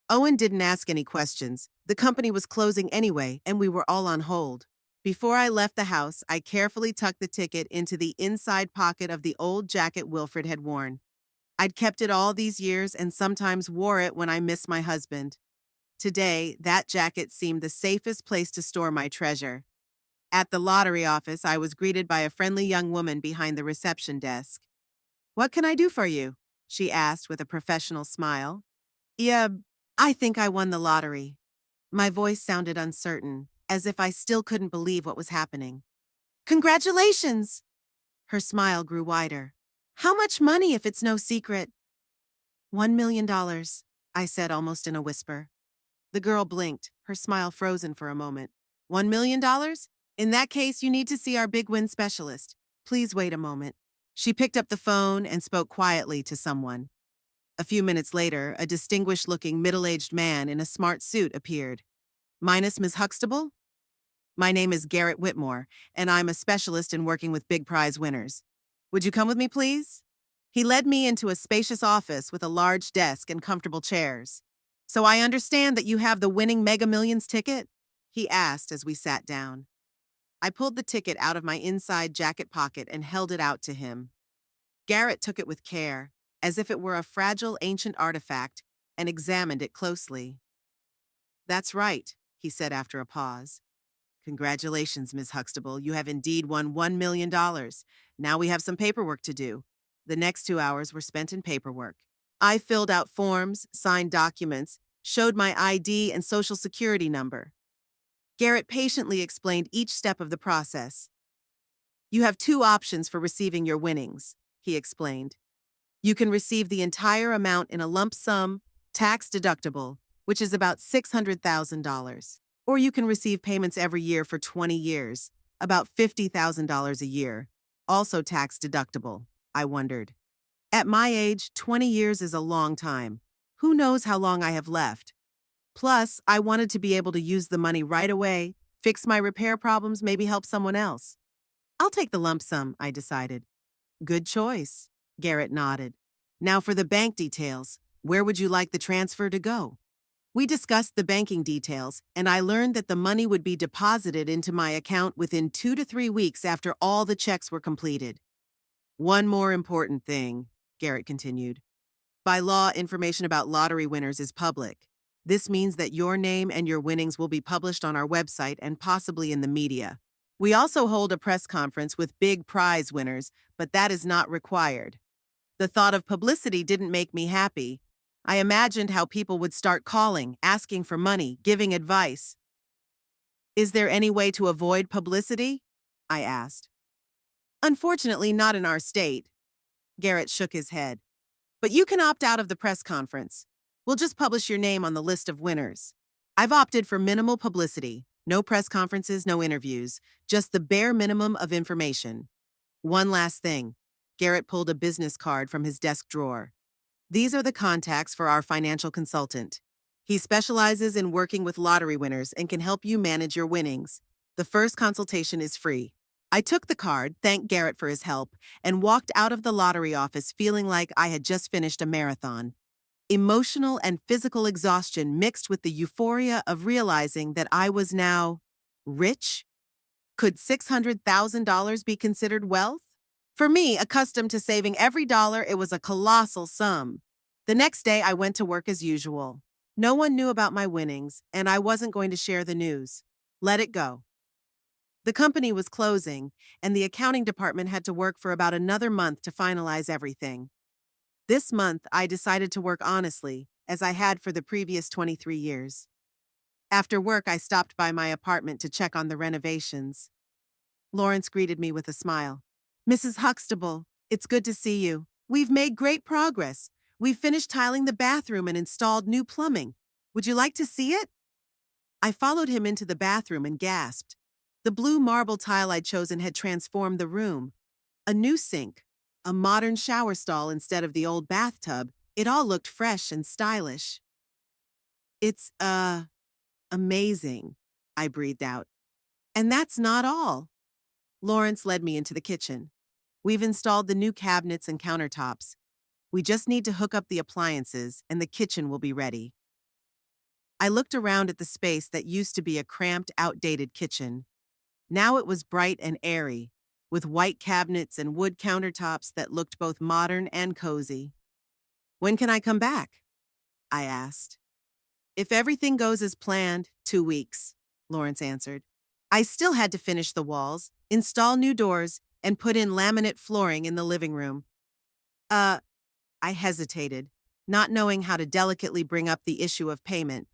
Owen didn't ask any questions. The company was closing anyway, and we were all on hold. Before I left the house, I carefully tucked the ticket into the inside pocket of the old jacket Wilfred had worn. I'd kept it all these years and sometimes wore it when I missed my husband. Today, that jacket seemed the safest place to store my treasure. At the lottery office, I was greeted by a friendly young woman behind the reception desk. "What can I do for you?" she asked with a professional smile. "Yeah, I think I won the lottery." My voice sounded uncertain, as if I still couldn't believe what was happening. "Congratulations!" Her smile grew wider. "How much money, if it's no secret?" $1 million, I said almost in a whisper. The girl blinked, her smile frozen for a moment. $1 million? In that case, you need to see our big win specialist. Please wait a moment. She picked up the phone and spoke quietly to someone. A few minutes later, a distinguished-looking middle-aged man in a smart suit appeared. "Minus Ms. Huxtable?" "My name is Garrett Whitmore, and I'm a specialist in working with big prize winners. Would you come with me, please?" He led me into a spacious office with a large desk and comfortable chairs. "So I understand that you have the winning Mega Millions ticket?" he asked as we sat down. I pulled the ticket out of my inside jacket pocket and held it out to him. Garrett took it with care, as if it were a fragile ancient artifact, and examined it closely. "That's right," he said after a pause. "Congratulations, Ms. Huxtable. You have indeed won $1 million. Now we have some paperwork to do." The next 2 hours were spent in paperwork. I filled out forms, signed documents, showed my ID and social security number. Garrett patiently explained each step of the process. "You have two options for receiving your winnings," he explained. "You can receive the entire amount in a lump sum, tax deductible, which is about $600,000. Or you can receive payments every year for 20 years, about $50,000 a year, also tax deductible." I wondered. At my age, 20 years is a long time. Who knows how long I have left? Plus, I wanted to be able to use the money right away, fix my repair problems, maybe help someone else. "I'll take the lump sum," I decided. "Good choice," Garrett nodded. "Now for the bank details. Where would you like the transfer to go?" We discussed the banking details, and I learned that the money would be deposited into my account within 2 to 3 weeks after all the checks were completed. "One more important thing," Garrett continued. "By law, information about lottery winners is public. This means that your name and your winnings will be published on our website and possibly in the media. We also hold a press conference with big prize winners, but that is not required." The thought of publicity didn't make me happy. I imagined how people would start calling, asking for money, giving advice. "Is there any way to avoid publicity?" I asked. "Unfortunately, not in our state." Garrett shook his head. "But you can opt out of the press conference. We'll just publish your name on the list of winners. I've opted for minimal publicity. No press conferences, no interviews, just the bare minimum of information. One last thing. Garrett pulled a business card from his desk drawer. These are the contacts for our financial consultant. He specializes in working with lottery winners and can help you manage your winnings. The first consultation is free. I took the card, thanked Garrett for his help, and walked out of the lottery office feeling like I had just finished a marathon. Emotional and physical exhaustion mixed with the euphoria of realizing that I was now rich? Could $600,000 be considered wealth? For me, accustomed to saving every dollar, it was a colossal sum. The next day, I went to work as usual. No one knew about my winnings, and I wasn't going to share the news. Let it go. The company was closing, and the accounting department had to work for about another month to finalize everything. This month, I decided to work honestly, as I had for the previous 23 years. After work, I stopped by my apartment to check on the renovations. Lawrence greeted me with a smile. Mrs. Huxtable, it's good to see you. We've made great progress. We've finished tiling the bathroom and installed new plumbing. Would you like to see it? I followed him into the bathroom and gasped. The blue marble tile I'd chosen had transformed the room. A new sink, a modern shower stall instead of the old bathtub. It all looked fresh and stylish. It's, amazing, I breathed out. And that's not all. Lawrence led me into the kitchen. We've installed the new cabinets and countertops. We just need to hook up the appliances, and the kitchen will be ready. I looked around at the space that used to be a cramped, outdated kitchen. Now it was bright and airy, with white cabinets and wood countertops that looked both modern and cozy. When can I come back? I asked. If everything goes as planned, 2 weeks, Lawrence answered. I still had to finish the walls, install new doors, and put in laminate flooring in the living room. I hesitated, not knowing how to delicately bring up the issue of payment.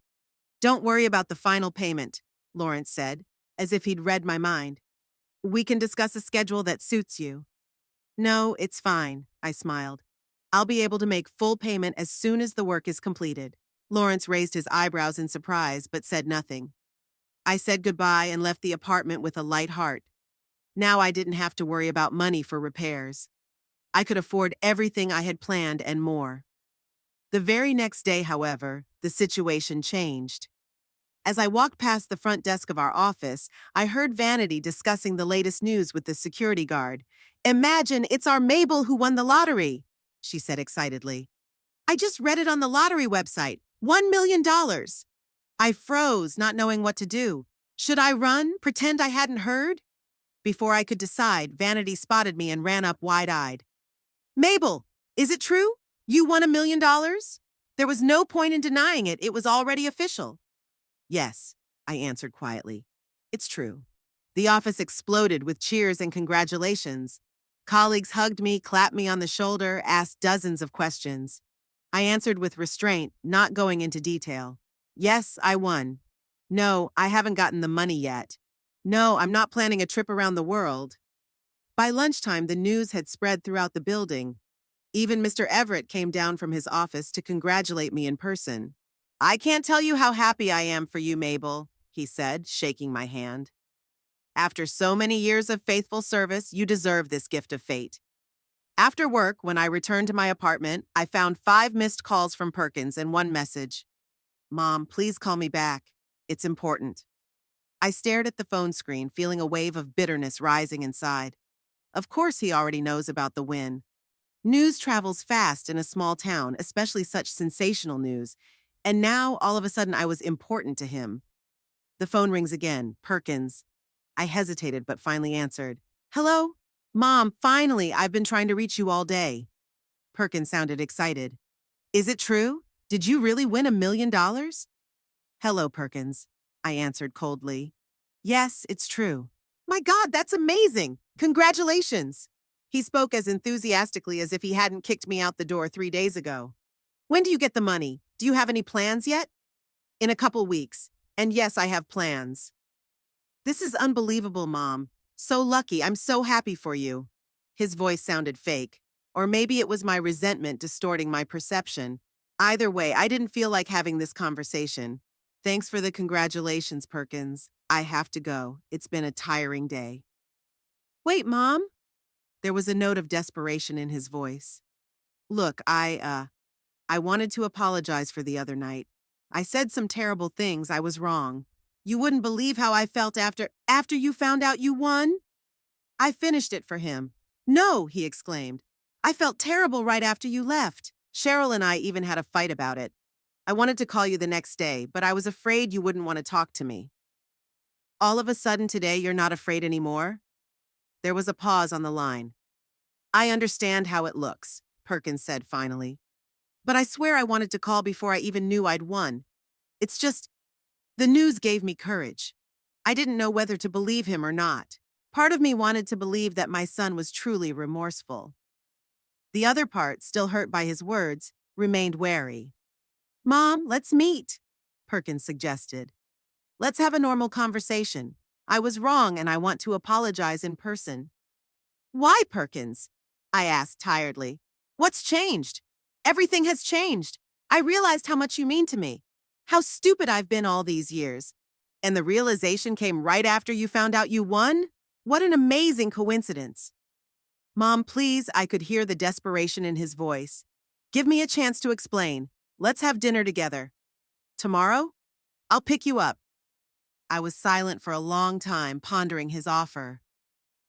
Don't worry about the final payment, Lawrence said, as if he'd read my mind. We can discuss a schedule that suits you. No, it's fine, I smiled. I'll be able to make full payment as soon as the work is completed. Lawrence raised his eyebrows in surprise, but said nothing. I said goodbye and left the apartment with a light heart. Now I didn't have to worry about money for repairs. I could afford everything I had planned and more. The very next day, however, the situation changed. As I walked past the front desk of our office, I heard Vanity discussing the latest news with the security guard. Imagine it's our Mabel who won the lottery, she said excitedly. I just read it on the lottery website. $1 million. I froze, not knowing what to do. Should I run, pretend I hadn't heard? Before I could decide, Vanity spotted me and ran up wide-eyed. Mabel, is it true? You won $1 million? There was no point in denying it. It was already official. Yes, I answered quietly. It's true. The office exploded with cheers and congratulations. Colleagues hugged me, clapped me on the shoulder, asked dozens of questions. I answered with restraint, not going into detail. Yes, I won. No, I haven't gotten the money yet. No, I'm not planning a trip around the world. By lunchtime, the news had spread throughout the building. Even Mr. Everett came down from his office to congratulate me in person. I can't tell you how happy I am for you, Mabel, he said, shaking my hand. After so many years of faithful service, you deserve this gift of fate. After work, when I returned to my apartment, I found 5 missed calls from Perkins and 1 message. Mom, please call me back. It's important. I stared at the phone screen, feeling a wave of bitterness rising inside. Of course he already knows about the win. News travels fast in a small town, especially such sensational news. And now, all of a sudden, I was important to him. The phone rings again. Perkins. I hesitated, but finally answered. Hello? Mom, finally, I've been trying to reach you all day. Perkins sounded excited. Is it true? Did you really win $1 million? Hello, Perkins, I answered coldly. Yes, it's true. My God, that's amazing! Congratulations! He spoke as enthusiastically as if he hadn't kicked me out the door 3 days ago. When do you get the money? Do you have any plans yet? In a couple weeks. And yes, I have plans. This is unbelievable, Mom. So lucky. I'm so happy for you. His voice sounded fake. Or maybe it was my resentment distorting my perception. Either way, I didn't feel like having this conversation. Thanks for the congratulations, Perkins. I have to go. It's been a tiring day. Wait, Mom? There was a note of desperation in his voice. Look, I wanted to apologize for the other night. I said some terrible things. I was wrong. You wouldn't believe how I felt after you found out you won? I finished it for him. No, he exclaimed. I felt terrible right after you left. Cheryl and I even had a fight about it. I wanted to call you the next day, but I was afraid you wouldn't want to talk to me. All of a sudden today, you're not afraid anymore? There was a pause on the line. I understand how it looks, Perkins said finally. But I swear I wanted to call before I even knew I'd won. It's just, the news gave me courage. I didn't know whether to believe him or not. Part of me wanted to believe that my son was truly remorseful. The other part, still hurt by his words, remained wary. Mom, let's meet, Perkins suggested. Let's have a normal conversation. I was wrong and I want to apologize in person. Why, Perkins? I asked tiredly. What's changed? Everything has changed. I realized how much you mean to me. How stupid I've been all these years. And the realization came right after you found out you won? What an amazing coincidence. Mom, please, I could hear the desperation in his voice. Give me a chance to explain. Let's have dinner together. Tomorrow? I'll pick you up. I was silent for a long time, pondering his offer.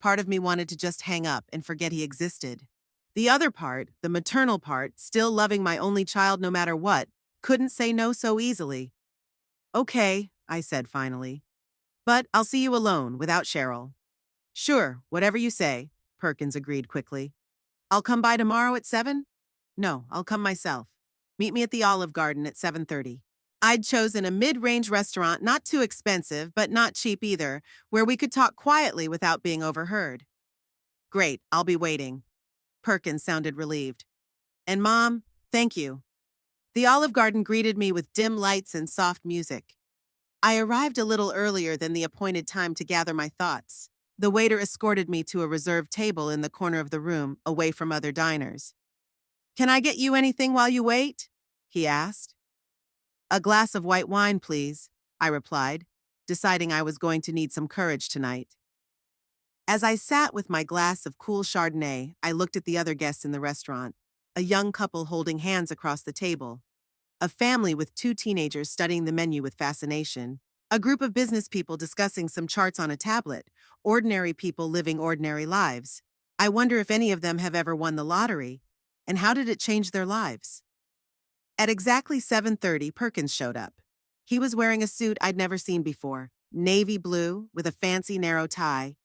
Part of me wanted to just hang up and forget he existed. The other part, the maternal part, still loving my only child no matter what, couldn't say no so easily. Okay, I said finally. But I'll see you alone, without Cheryl. Sure, whatever you say, Perkins agreed quickly. I'll come by tomorrow at 7? No, I'll come myself. Meet me at the Olive Garden at 7:30. I'd chosen a mid-range restaurant, not too expensive, but not cheap either, where we could talk quietly without being overheard. Great, I'll be waiting. Perkins sounded relieved. And Mom, thank you. The Olive Garden greeted me with dim lights and soft music. I arrived a little earlier than the appointed time to gather my thoughts. The waiter escorted me to a reserved table in the corner of the room, away from other diners. Can I get you anything while you wait? He asked. A glass of white wine, please, I replied, deciding I was going to need some courage tonight. As I sat with my glass of cool Chardonnay, I looked at the other guests in the restaurant, a young couple holding hands across the table, a family with 2 teenagers studying the menu with fascination, a group of business people discussing some charts on a tablet, ordinary people living ordinary lives. I wonder if any of them have ever won the lottery, and how did it change their lives? At exactly 7:30, Perkins showed up. He was wearing a suit I'd never seen before, navy blue with a fancy narrow tie,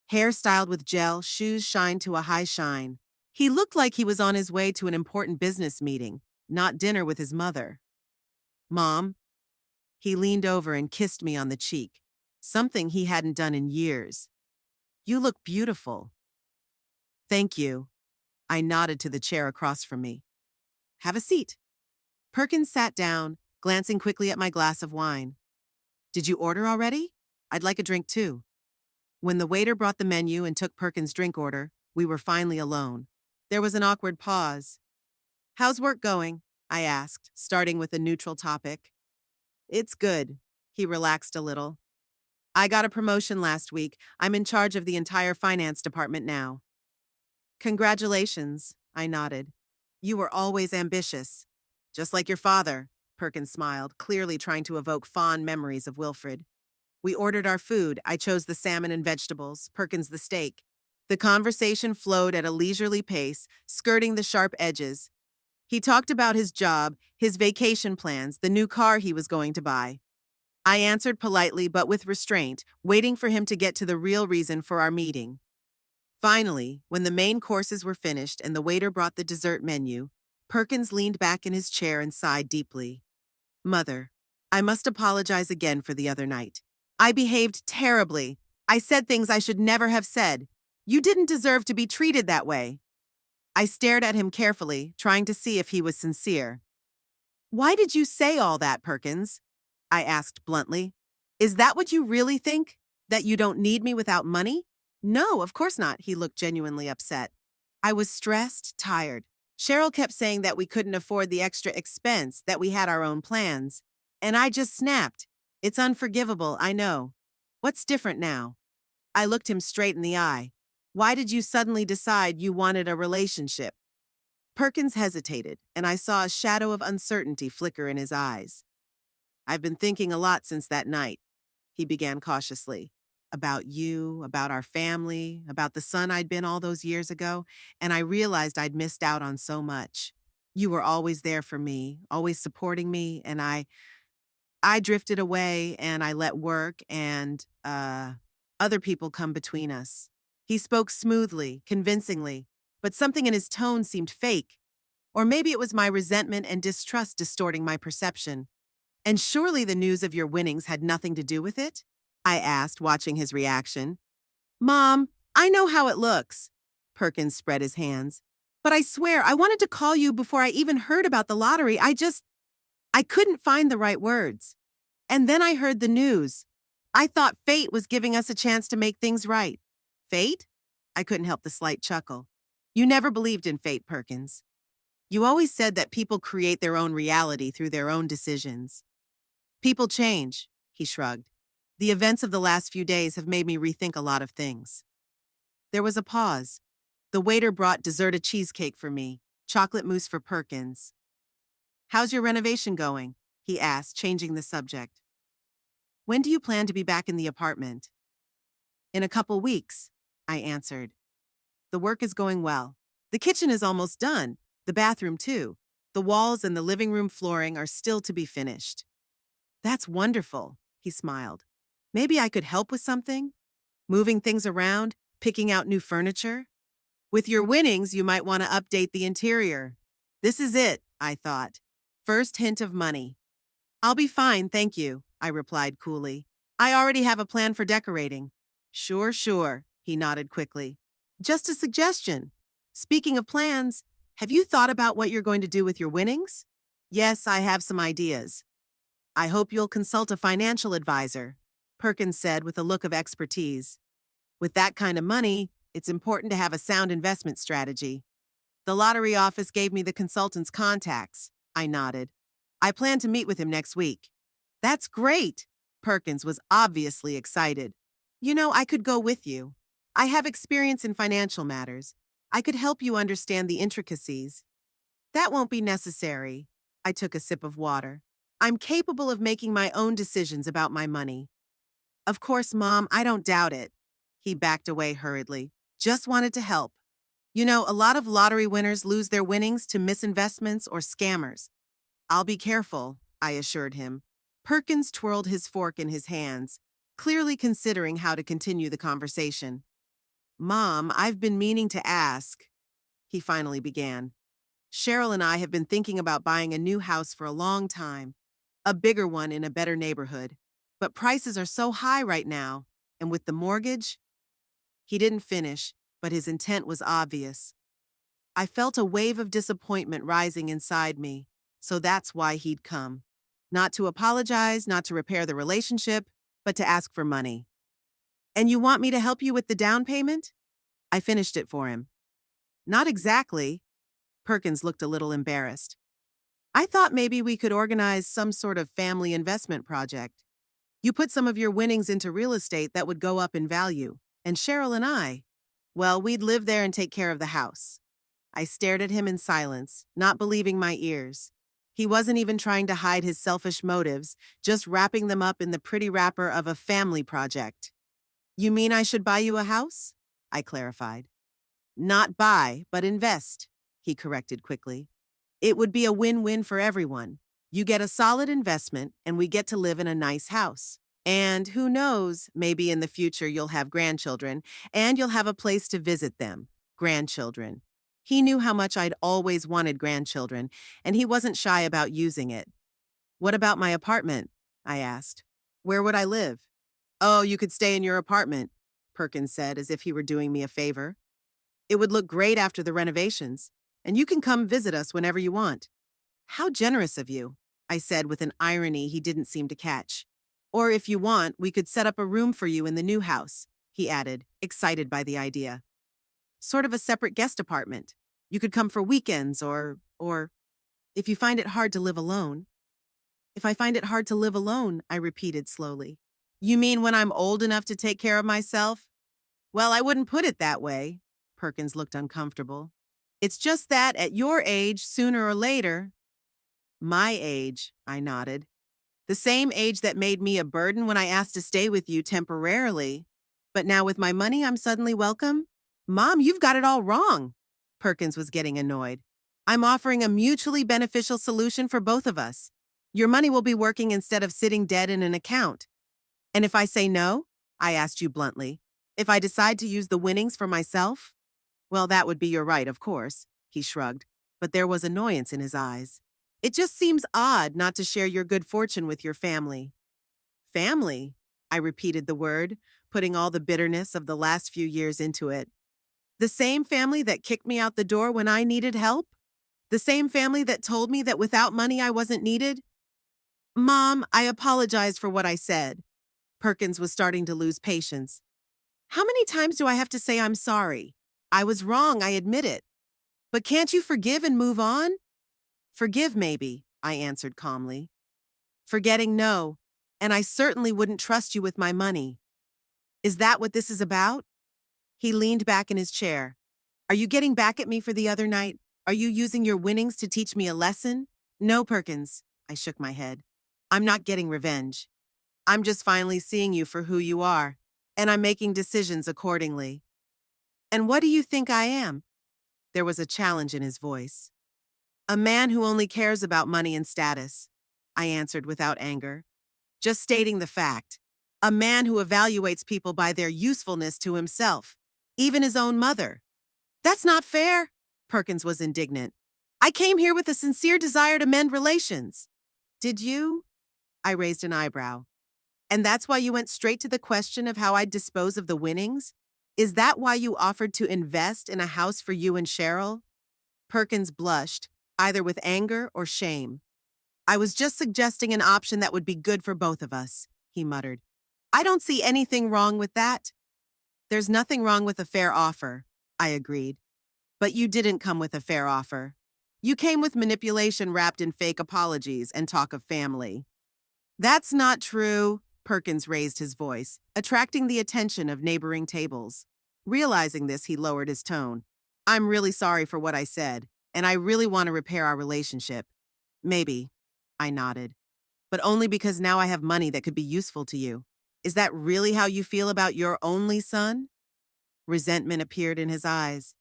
hair styled with gel, shoes shined to a high shine. He looked like he was on his way to an important business meeting, not dinner with his mother. Mom? He leaned over and kissed me on the cheek, something he hadn't done in years. You look beautiful. Thank you. I nodded to the chair across from me. Have a seat. Perkins sat down, glancing quickly at my glass of wine. Did you order already? I'd like a drink too. When the waiter brought the menu and took Perkins' drink order, we were finally alone. There was an awkward pause. How's work going? I asked, starting with a neutral topic. It's good. He relaxed a little. I got a promotion last week. I'm in charge of the entire finance department now. Congratulations, I nodded. You were always ambitious. Just like your father, Perkins smiled, clearly trying to evoke fond memories of Wilfred. We ordered our food. I chose the salmon and vegetables, Perkins the steak. The conversation flowed at a leisurely pace, skirting the sharp edges. He talked about his job, his vacation plans, the new car he was going to buy. I answered politely but with restraint, waiting for him to get to the real reason for our meeting. Finally, when the main courses were finished and the waiter brought the dessert menu, Perkins leaned back in his chair and sighed deeply. Mother, I must apologize again for the other night. I behaved terribly. I said things I should never have said. You didn't deserve to be treated that way. I stared at him carefully, trying to see if he was sincere. Why did you say all that, Perkins? I asked bluntly. Is that what you really think? That you don't need me without money? No, of course not, he looked genuinely upset. I was stressed, tired. Cheryl kept saying that we couldn't afford the extra expense, that we had our own plans. And I just snapped. It's unforgivable, I know. What's different now? I looked him straight in the eye. Why did you suddenly decide you wanted a relationship? Perkins hesitated, and I saw a shadow of uncertainty flicker in his eyes. I've been thinking a lot since that night, he began cautiously. About you, about our family, about the son I'd been all those years ago, and I realized I'd missed out on so much. You were always there for me, always supporting me, and I drifted away and I let work and other people come between us. He spoke smoothly, convincingly, but something in his tone seemed fake. Or maybe it was my resentment and distrust distorting my perception. And surely the news of your winnings had nothing to do with it? I asked, watching his reaction. Mom, I know how it looks. Perkins spread his hands. But I swear, I wanted to call you before I even heard about the lottery. I couldn't find the right words. And then I heard the news. I thought fate was giving us a chance to make things right. Fate? I couldn't help the slight chuckle. You never believed in fate, Perkins. You always said that people create their own reality through their own decisions. People change, he shrugged. The events of the last few days have made me rethink a lot of things. There was a pause. The waiter brought deserted cheesecake for me, chocolate mousse for Perkins. How's your renovation going? He asked, changing the subject. When do you plan to be back in the apartment? In a couple weeks, I answered. The work is going well. The kitchen is almost done, the bathroom too. The walls and the living room flooring are still to be finished. That's wonderful, he smiled. Maybe I could help with something? Moving things around, picking out new furniture? With your winnings, you might want to update the interior. This is it, I thought. First hint of money. I'll be fine, thank you, I replied coolly. I already have a plan for decorating. Sure, he nodded quickly. Just a suggestion. Speaking of plans, have you thought about what you're going to do with your winnings? Yes, I have some ideas. I hope you'll consult a financial advisor, Perkins said with a look of expertise. With that kind of money, it's important to have a sound investment strategy. The lottery office gave me the consultant's contacts. I nodded. I plan to meet with him next week. That's great. Perkins was obviously excited. You know, I could go with you. I have experience in financial matters. I could help you understand the intricacies. That won't be necessary. I took a sip of water. I'm capable of making my own decisions about my money. Of course, Mom, I don't doubt it. He backed away hurriedly. Just wanted to help. You know, a lot of lottery winners lose their winnings to misinvestments or scammers. I'll be careful, I assured him. Perkins twirled his fork in his hands, clearly considering how to continue the conversation. Mom, I've been meaning to ask, he finally began. Cheryl and I have been thinking about buying a new house for a long time, a bigger one in a better neighborhood. But prices are so high right now, and with the mortgage, he didn't finish, but his intent was obvious. I felt a wave of disappointment rising inside me, so that's why he'd come. Not to apologize, not to repair the relationship, but to ask for money. And you want me to help you with the down payment? I finished it for him. Not exactly. Perkins looked a little embarrassed. I thought maybe we could organize some sort of family investment project. You put some of your winnings into real estate that would go up in value, and Cheryl and I, well, we'd live there and take care of the house. I stared at him in silence, not believing my ears. He wasn't even trying to hide his selfish motives, just wrapping them up in the pretty wrapper of a family project. You mean I should buy you a house? I clarified. Not buy, but invest, he corrected quickly. It would be a win-win for everyone. You get a solid investment, and we get to live in a nice house. And who knows, maybe in the future you'll have grandchildren, and you'll have a place to visit them. Grandchildren. He knew how much I'd always wanted grandchildren, and he wasn't shy about using it. What about my apartment? I asked. Where would I live? Oh, you could stay in your apartment, Perkins said, as if he were doing me a favor. It would look great after the renovations, and you can come visit us whenever you want. How generous of you, I said with an irony he didn't seem to catch. Or if you want, we could set up a room for you in the new house, he added, excited by the idea. Sort of a separate guest apartment. You could come for weekends or if you find it hard to live alone. If I find it hard to live alone, I repeated slowly. You mean when I'm old enough to take care of myself? Well, I wouldn't put it that way. Perkins looked uncomfortable. It's just that at your age, sooner or later, my age, I nodded. The same age that made me a burden when I asked to stay with you temporarily. But now with my money, I'm suddenly welcome? Mom, you've got it all wrong. Perkins was getting annoyed. I'm offering a mutually beneficial solution for both of us. Your money will be working instead of sitting dead in an account. And if I say no, I asked you bluntly, if I decide to use the winnings for myself, well, that would be your right, of course, he shrugged, but there was annoyance in his eyes. It just seems odd not to share your good fortune with your family. Family? I repeated the word, putting all the bitterness of the last few years into it. The same family that kicked me out the door when I needed help? The same family that told me that without money I wasn't needed? Mom, I apologized for what I said. Perkins was starting to lose patience. How many times do I have to say I'm sorry? I was wrong, I admit it. But can't you forgive and move on? Forgive, maybe, I answered calmly. Forgetting, no. And I certainly wouldn't trust you with my money. Is that what this is about? He leaned back in his chair. Are you getting back at me for the other night? Are you using your winnings to teach me a lesson? No, Perkins, I shook my head. I'm not getting revenge. I'm just finally seeing you for who you are, and I'm making decisions accordingly. And what do you think I am? There was a challenge in his voice. A man who only cares about money and status, I answered without anger. Just stating the fact. A man who evaluates people by their usefulness to himself, even his own mother. That's not fair, Perkins was indignant. I came here with a sincere desire to mend relations. Did you? I raised an eyebrow. And that's why you went straight to the question of how I'd dispose of the winnings? Is that why you offered to invest in a house for you and Cheryl? Perkins blushed, either with anger or shame. I was just suggesting an option that would be good for both of us, he muttered. I don't see anything wrong with that. There's nothing wrong with a fair offer, I agreed. But you didn't come with a fair offer. You came with manipulation wrapped in fake apologies and talk of family. That's not true, Perkins raised his voice, attracting the attention of neighboring tables. Realizing this, he lowered his tone. I'm really sorry for what I said, and I really want to repair our relationship. Maybe, I nodded. But only because now I have money that could be useful to you. Is that really how you feel about your only son? Resentment appeared in his eyes.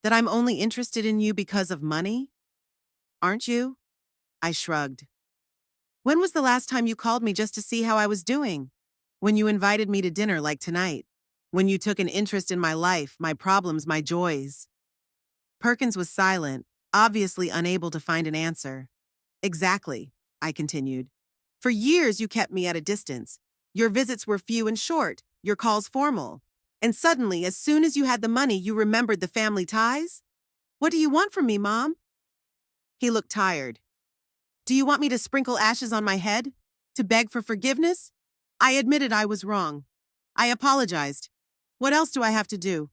That I'm only interested in you because of money? Aren't you? I shrugged. When was the last time you called me just to see how I was doing? When you invited me to dinner like tonight. When you took an interest in my life, my problems, my joys. Perkins was silent, obviously unable to find an answer. Exactly, I continued. For years you kept me at a distance. Your visits were few and short, your calls formal. And suddenly, as soon as you had the money, you remembered the family ties? What do you want from me, Mom? He looked tired. Do you want me to sprinkle ashes on my head? To beg for forgiveness? I admitted I was wrong. I apologized. What else do I have to do?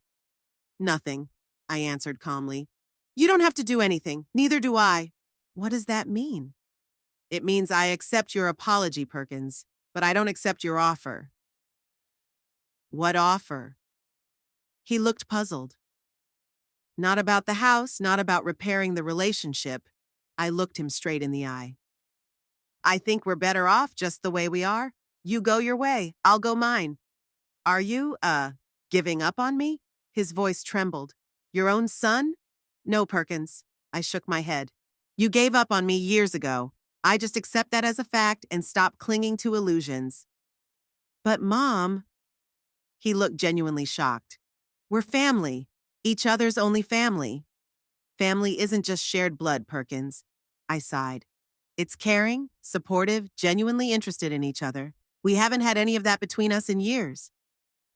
Nothing, I answered calmly. You don't have to do anything, neither do I. What does that mean? It means I accept your apology, Perkins, but I don't accept your offer. What offer? He looked puzzled. Not about the house, not about repairing the relationship. I looked him straight in the eye. I think we're better off just the way we are. You go your way, I'll go mine. Are you, giving up on me? His voice trembled. Your own son? No, Perkins. I shook my head. You gave up on me years ago. I just accept that as a fact and stop clinging to illusions. But Mom, he looked genuinely shocked. We're family. Each other's only family. Family isn't just shared blood, Perkins. I sighed. It's caring, supportive, genuinely interested in each other. We haven't had any of that between us in years.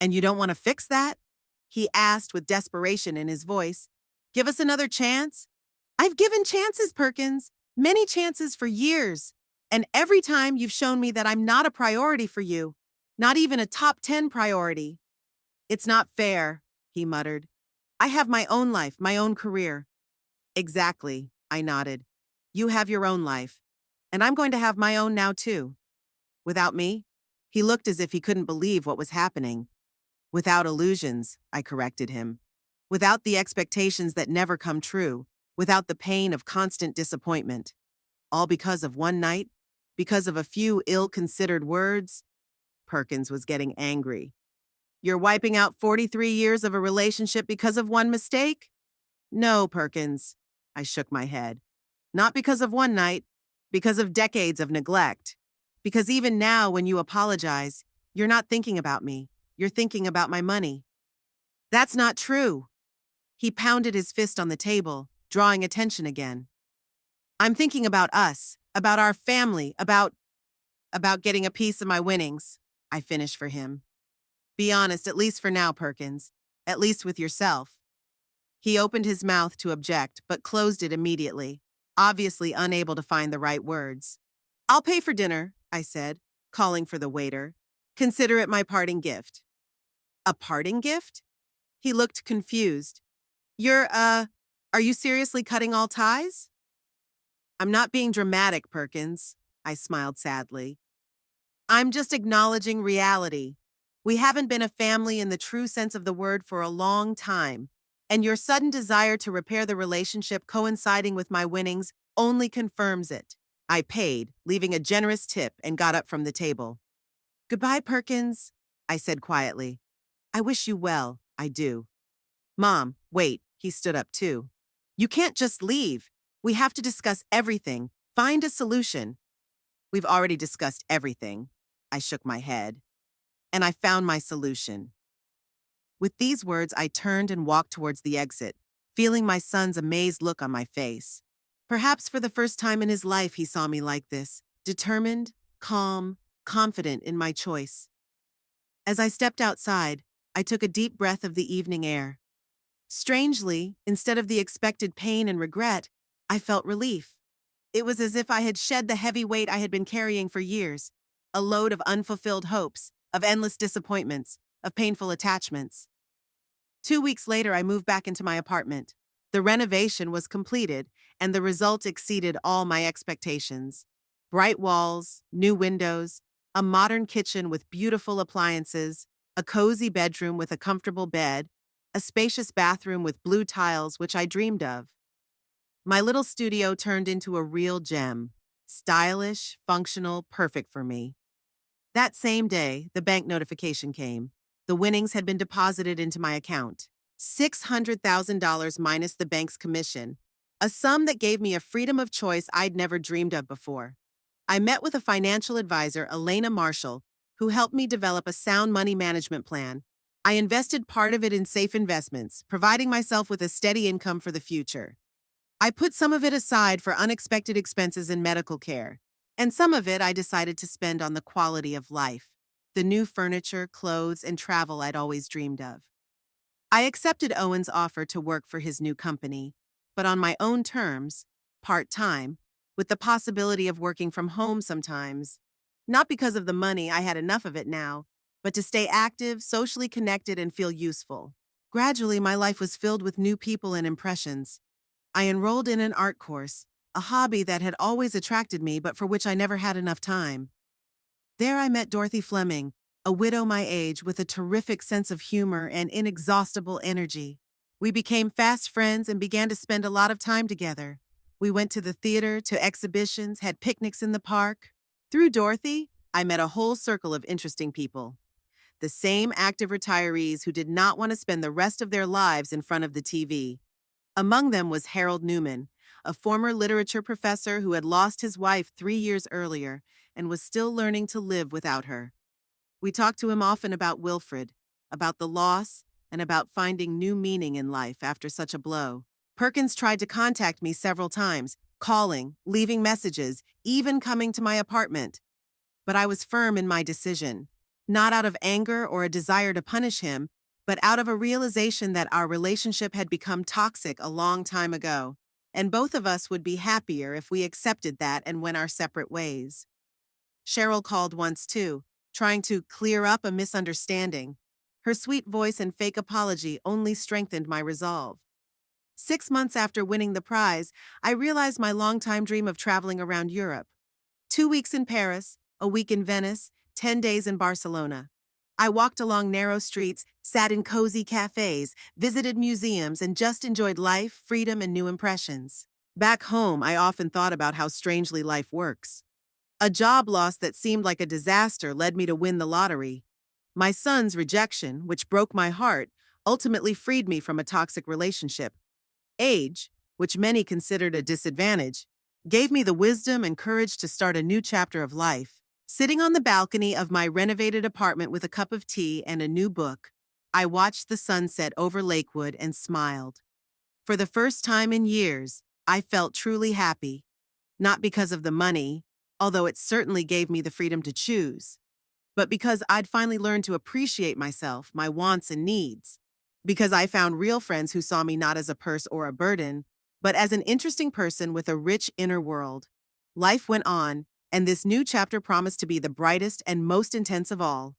And you don't want to fix that? He asked with desperation in his voice. Give us another chance? I've given chances, Perkins. Many chances for years. And every time you've shown me that I'm not a priority for you. Not even a top 10 priority. It's not fair, he muttered. I have my own life, my own career. Exactly, I nodded. You have your own life. And I'm going to have my own now, too. Without me? He looked as if he couldn't believe what was happening. Without illusions, I corrected him. Without the expectations that never come true. Without the pain of constant disappointment. All because of one night? Because of a few ill-considered words? Perkins was getting angry. You're wiping out 43 years of a relationship because of one mistake? No, Perkins. I shook my head. Not because of one night, because of decades of neglect. Because even now, when you apologize, you're not thinking about me. You're thinking about my money. That's not true. He pounded his fist on the table, drawing attention again. I'm thinking about us, about our family, about getting a piece of my winnings. I finished for him. Be honest, at least for now, Perkins. At least with yourself. He opened his mouth to object, but closed it immediately, obviously unable to find the right words. I'll pay for dinner, I said, calling for the waiter. Consider it my parting gift. A parting gift? He looked confused. Are you seriously cutting all ties? I'm not being dramatic, Perkins, I smiled sadly. I'm just acknowledging reality. We haven't been a family in the true sense of the word for a long time, and your sudden desire to repair the relationship coinciding with my winnings only confirms it. I paid, leaving a generous tip, and got up from the table. Goodbye, Perkins, I said quietly. I wish you well, I do. Mom, wait, he stood up too. You can't just leave. We have to discuss everything, find a solution. We've already discussed everything. I shook my head. And I found my solution. With these words, I turned and walked towards the exit, feeling my son's amazed look on my face. Perhaps for the first time in his life he saw me like this, determined, calm, confident in my choice. As I stepped outside, I took a deep breath of the evening air. Strangely, instead of the expected pain and regret, I felt relief. It was as if I had shed the heavy weight I had been carrying for years, a load of unfulfilled hopes, of endless disappointments, of painful attachments. 2 weeks later, I moved back into my apartment. The renovation was completed, and the result exceeded all my expectations. Bright walls, new windows, a modern kitchen with beautiful appliances, a cozy bedroom with a comfortable bed, a spacious bathroom with blue tiles, which I dreamed of. My little studio turned into a real gem, stylish, functional, perfect for me. That same day, the bank notification came. The winnings had been deposited into my account. $600,000 minus the bank's commission, a sum that gave me a freedom of choice I'd never dreamed of before. I met with a financial advisor, Elena Marshall, who helped me develop a sound money management plan. I invested part of it in safe investments, providing myself with a steady income for the future. I put some of it aside for unexpected expenses and medical care, and some of it I decided to spend on the quality of life, the new furniture, clothes, and travel I'd always dreamed of. I accepted Owen's offer to work for his new company, but on my own terms, part-time, with the possibility of working from home sometimes. Not because of the money, I had enough of it now, but to stay active, socially connected, and feel useful. Gradually, my life was filled with new people and impressions. I enrolled in an art course, a hobby that had always attracted me but for which I never had enough time. There I met Dorothy Fleming, a widow my age with a terrific sense of humor and inexhaustible energy. We became fast friends and began to spend a lot of time together. We went to the theater, to exhibitions, had picnics in the park. Through Dorothy, I met a whole circle of interesting people. The same active retirees who did not want to spend the rest of their lives in front of the TV. Among them was Harold Newman, a former literature professor who had lost his wife 3 years earlier and was still learning to live without her. We talked to him often about Wilfred, about the loss, and about finding new meaning in life after such a blow. Perkins tried to contact me several times, calling, leaving messages, even coming to my apartment. But I was firm in my decision, not out of anger or a desire to punish him, but out of a realization that our relationship had become toxic a long time ago, and both of us would be happier if we accepted that and went our separate ways. Cheryl called once too, trying to clear up a misunderstanding. Her sweet voice and fake apology only strengthened my resolve. 6 months after winning the prize, I realized my longtime dream of traveling around Europe. 2 weeks in Paris, a week in Venice, 10 days in Barcelona. I walked along narrow streets, sat in cozy cafes, visited museums, and just enjoyed life, freedom, and new impressions. Back home, I often thought about how strangely life works. A job loss that seemed like a disaster led me to win the lottery. My son's rejection, which broke my heart, ultimately freed me from a toxic relationship. Age, which many considered a disadvantage, gave me the wisdom and courage to start a new chapter of life. Sitting on the balcony of my renovated apartment with a cup of tea and a new book, I watched the sunset over Lakewood and smiled. For the first time in years, I felt truly happy. Not because of the money, although it certainly gave me the freedom to choose, but because I'd finally learned to appreciate myself, my wants and needs. Because I found real friends who saw me not as a purse or a burden, but as an interesting person with a rich inner world. Life went on, and this new chapter promised to be the brightest and most intense of all.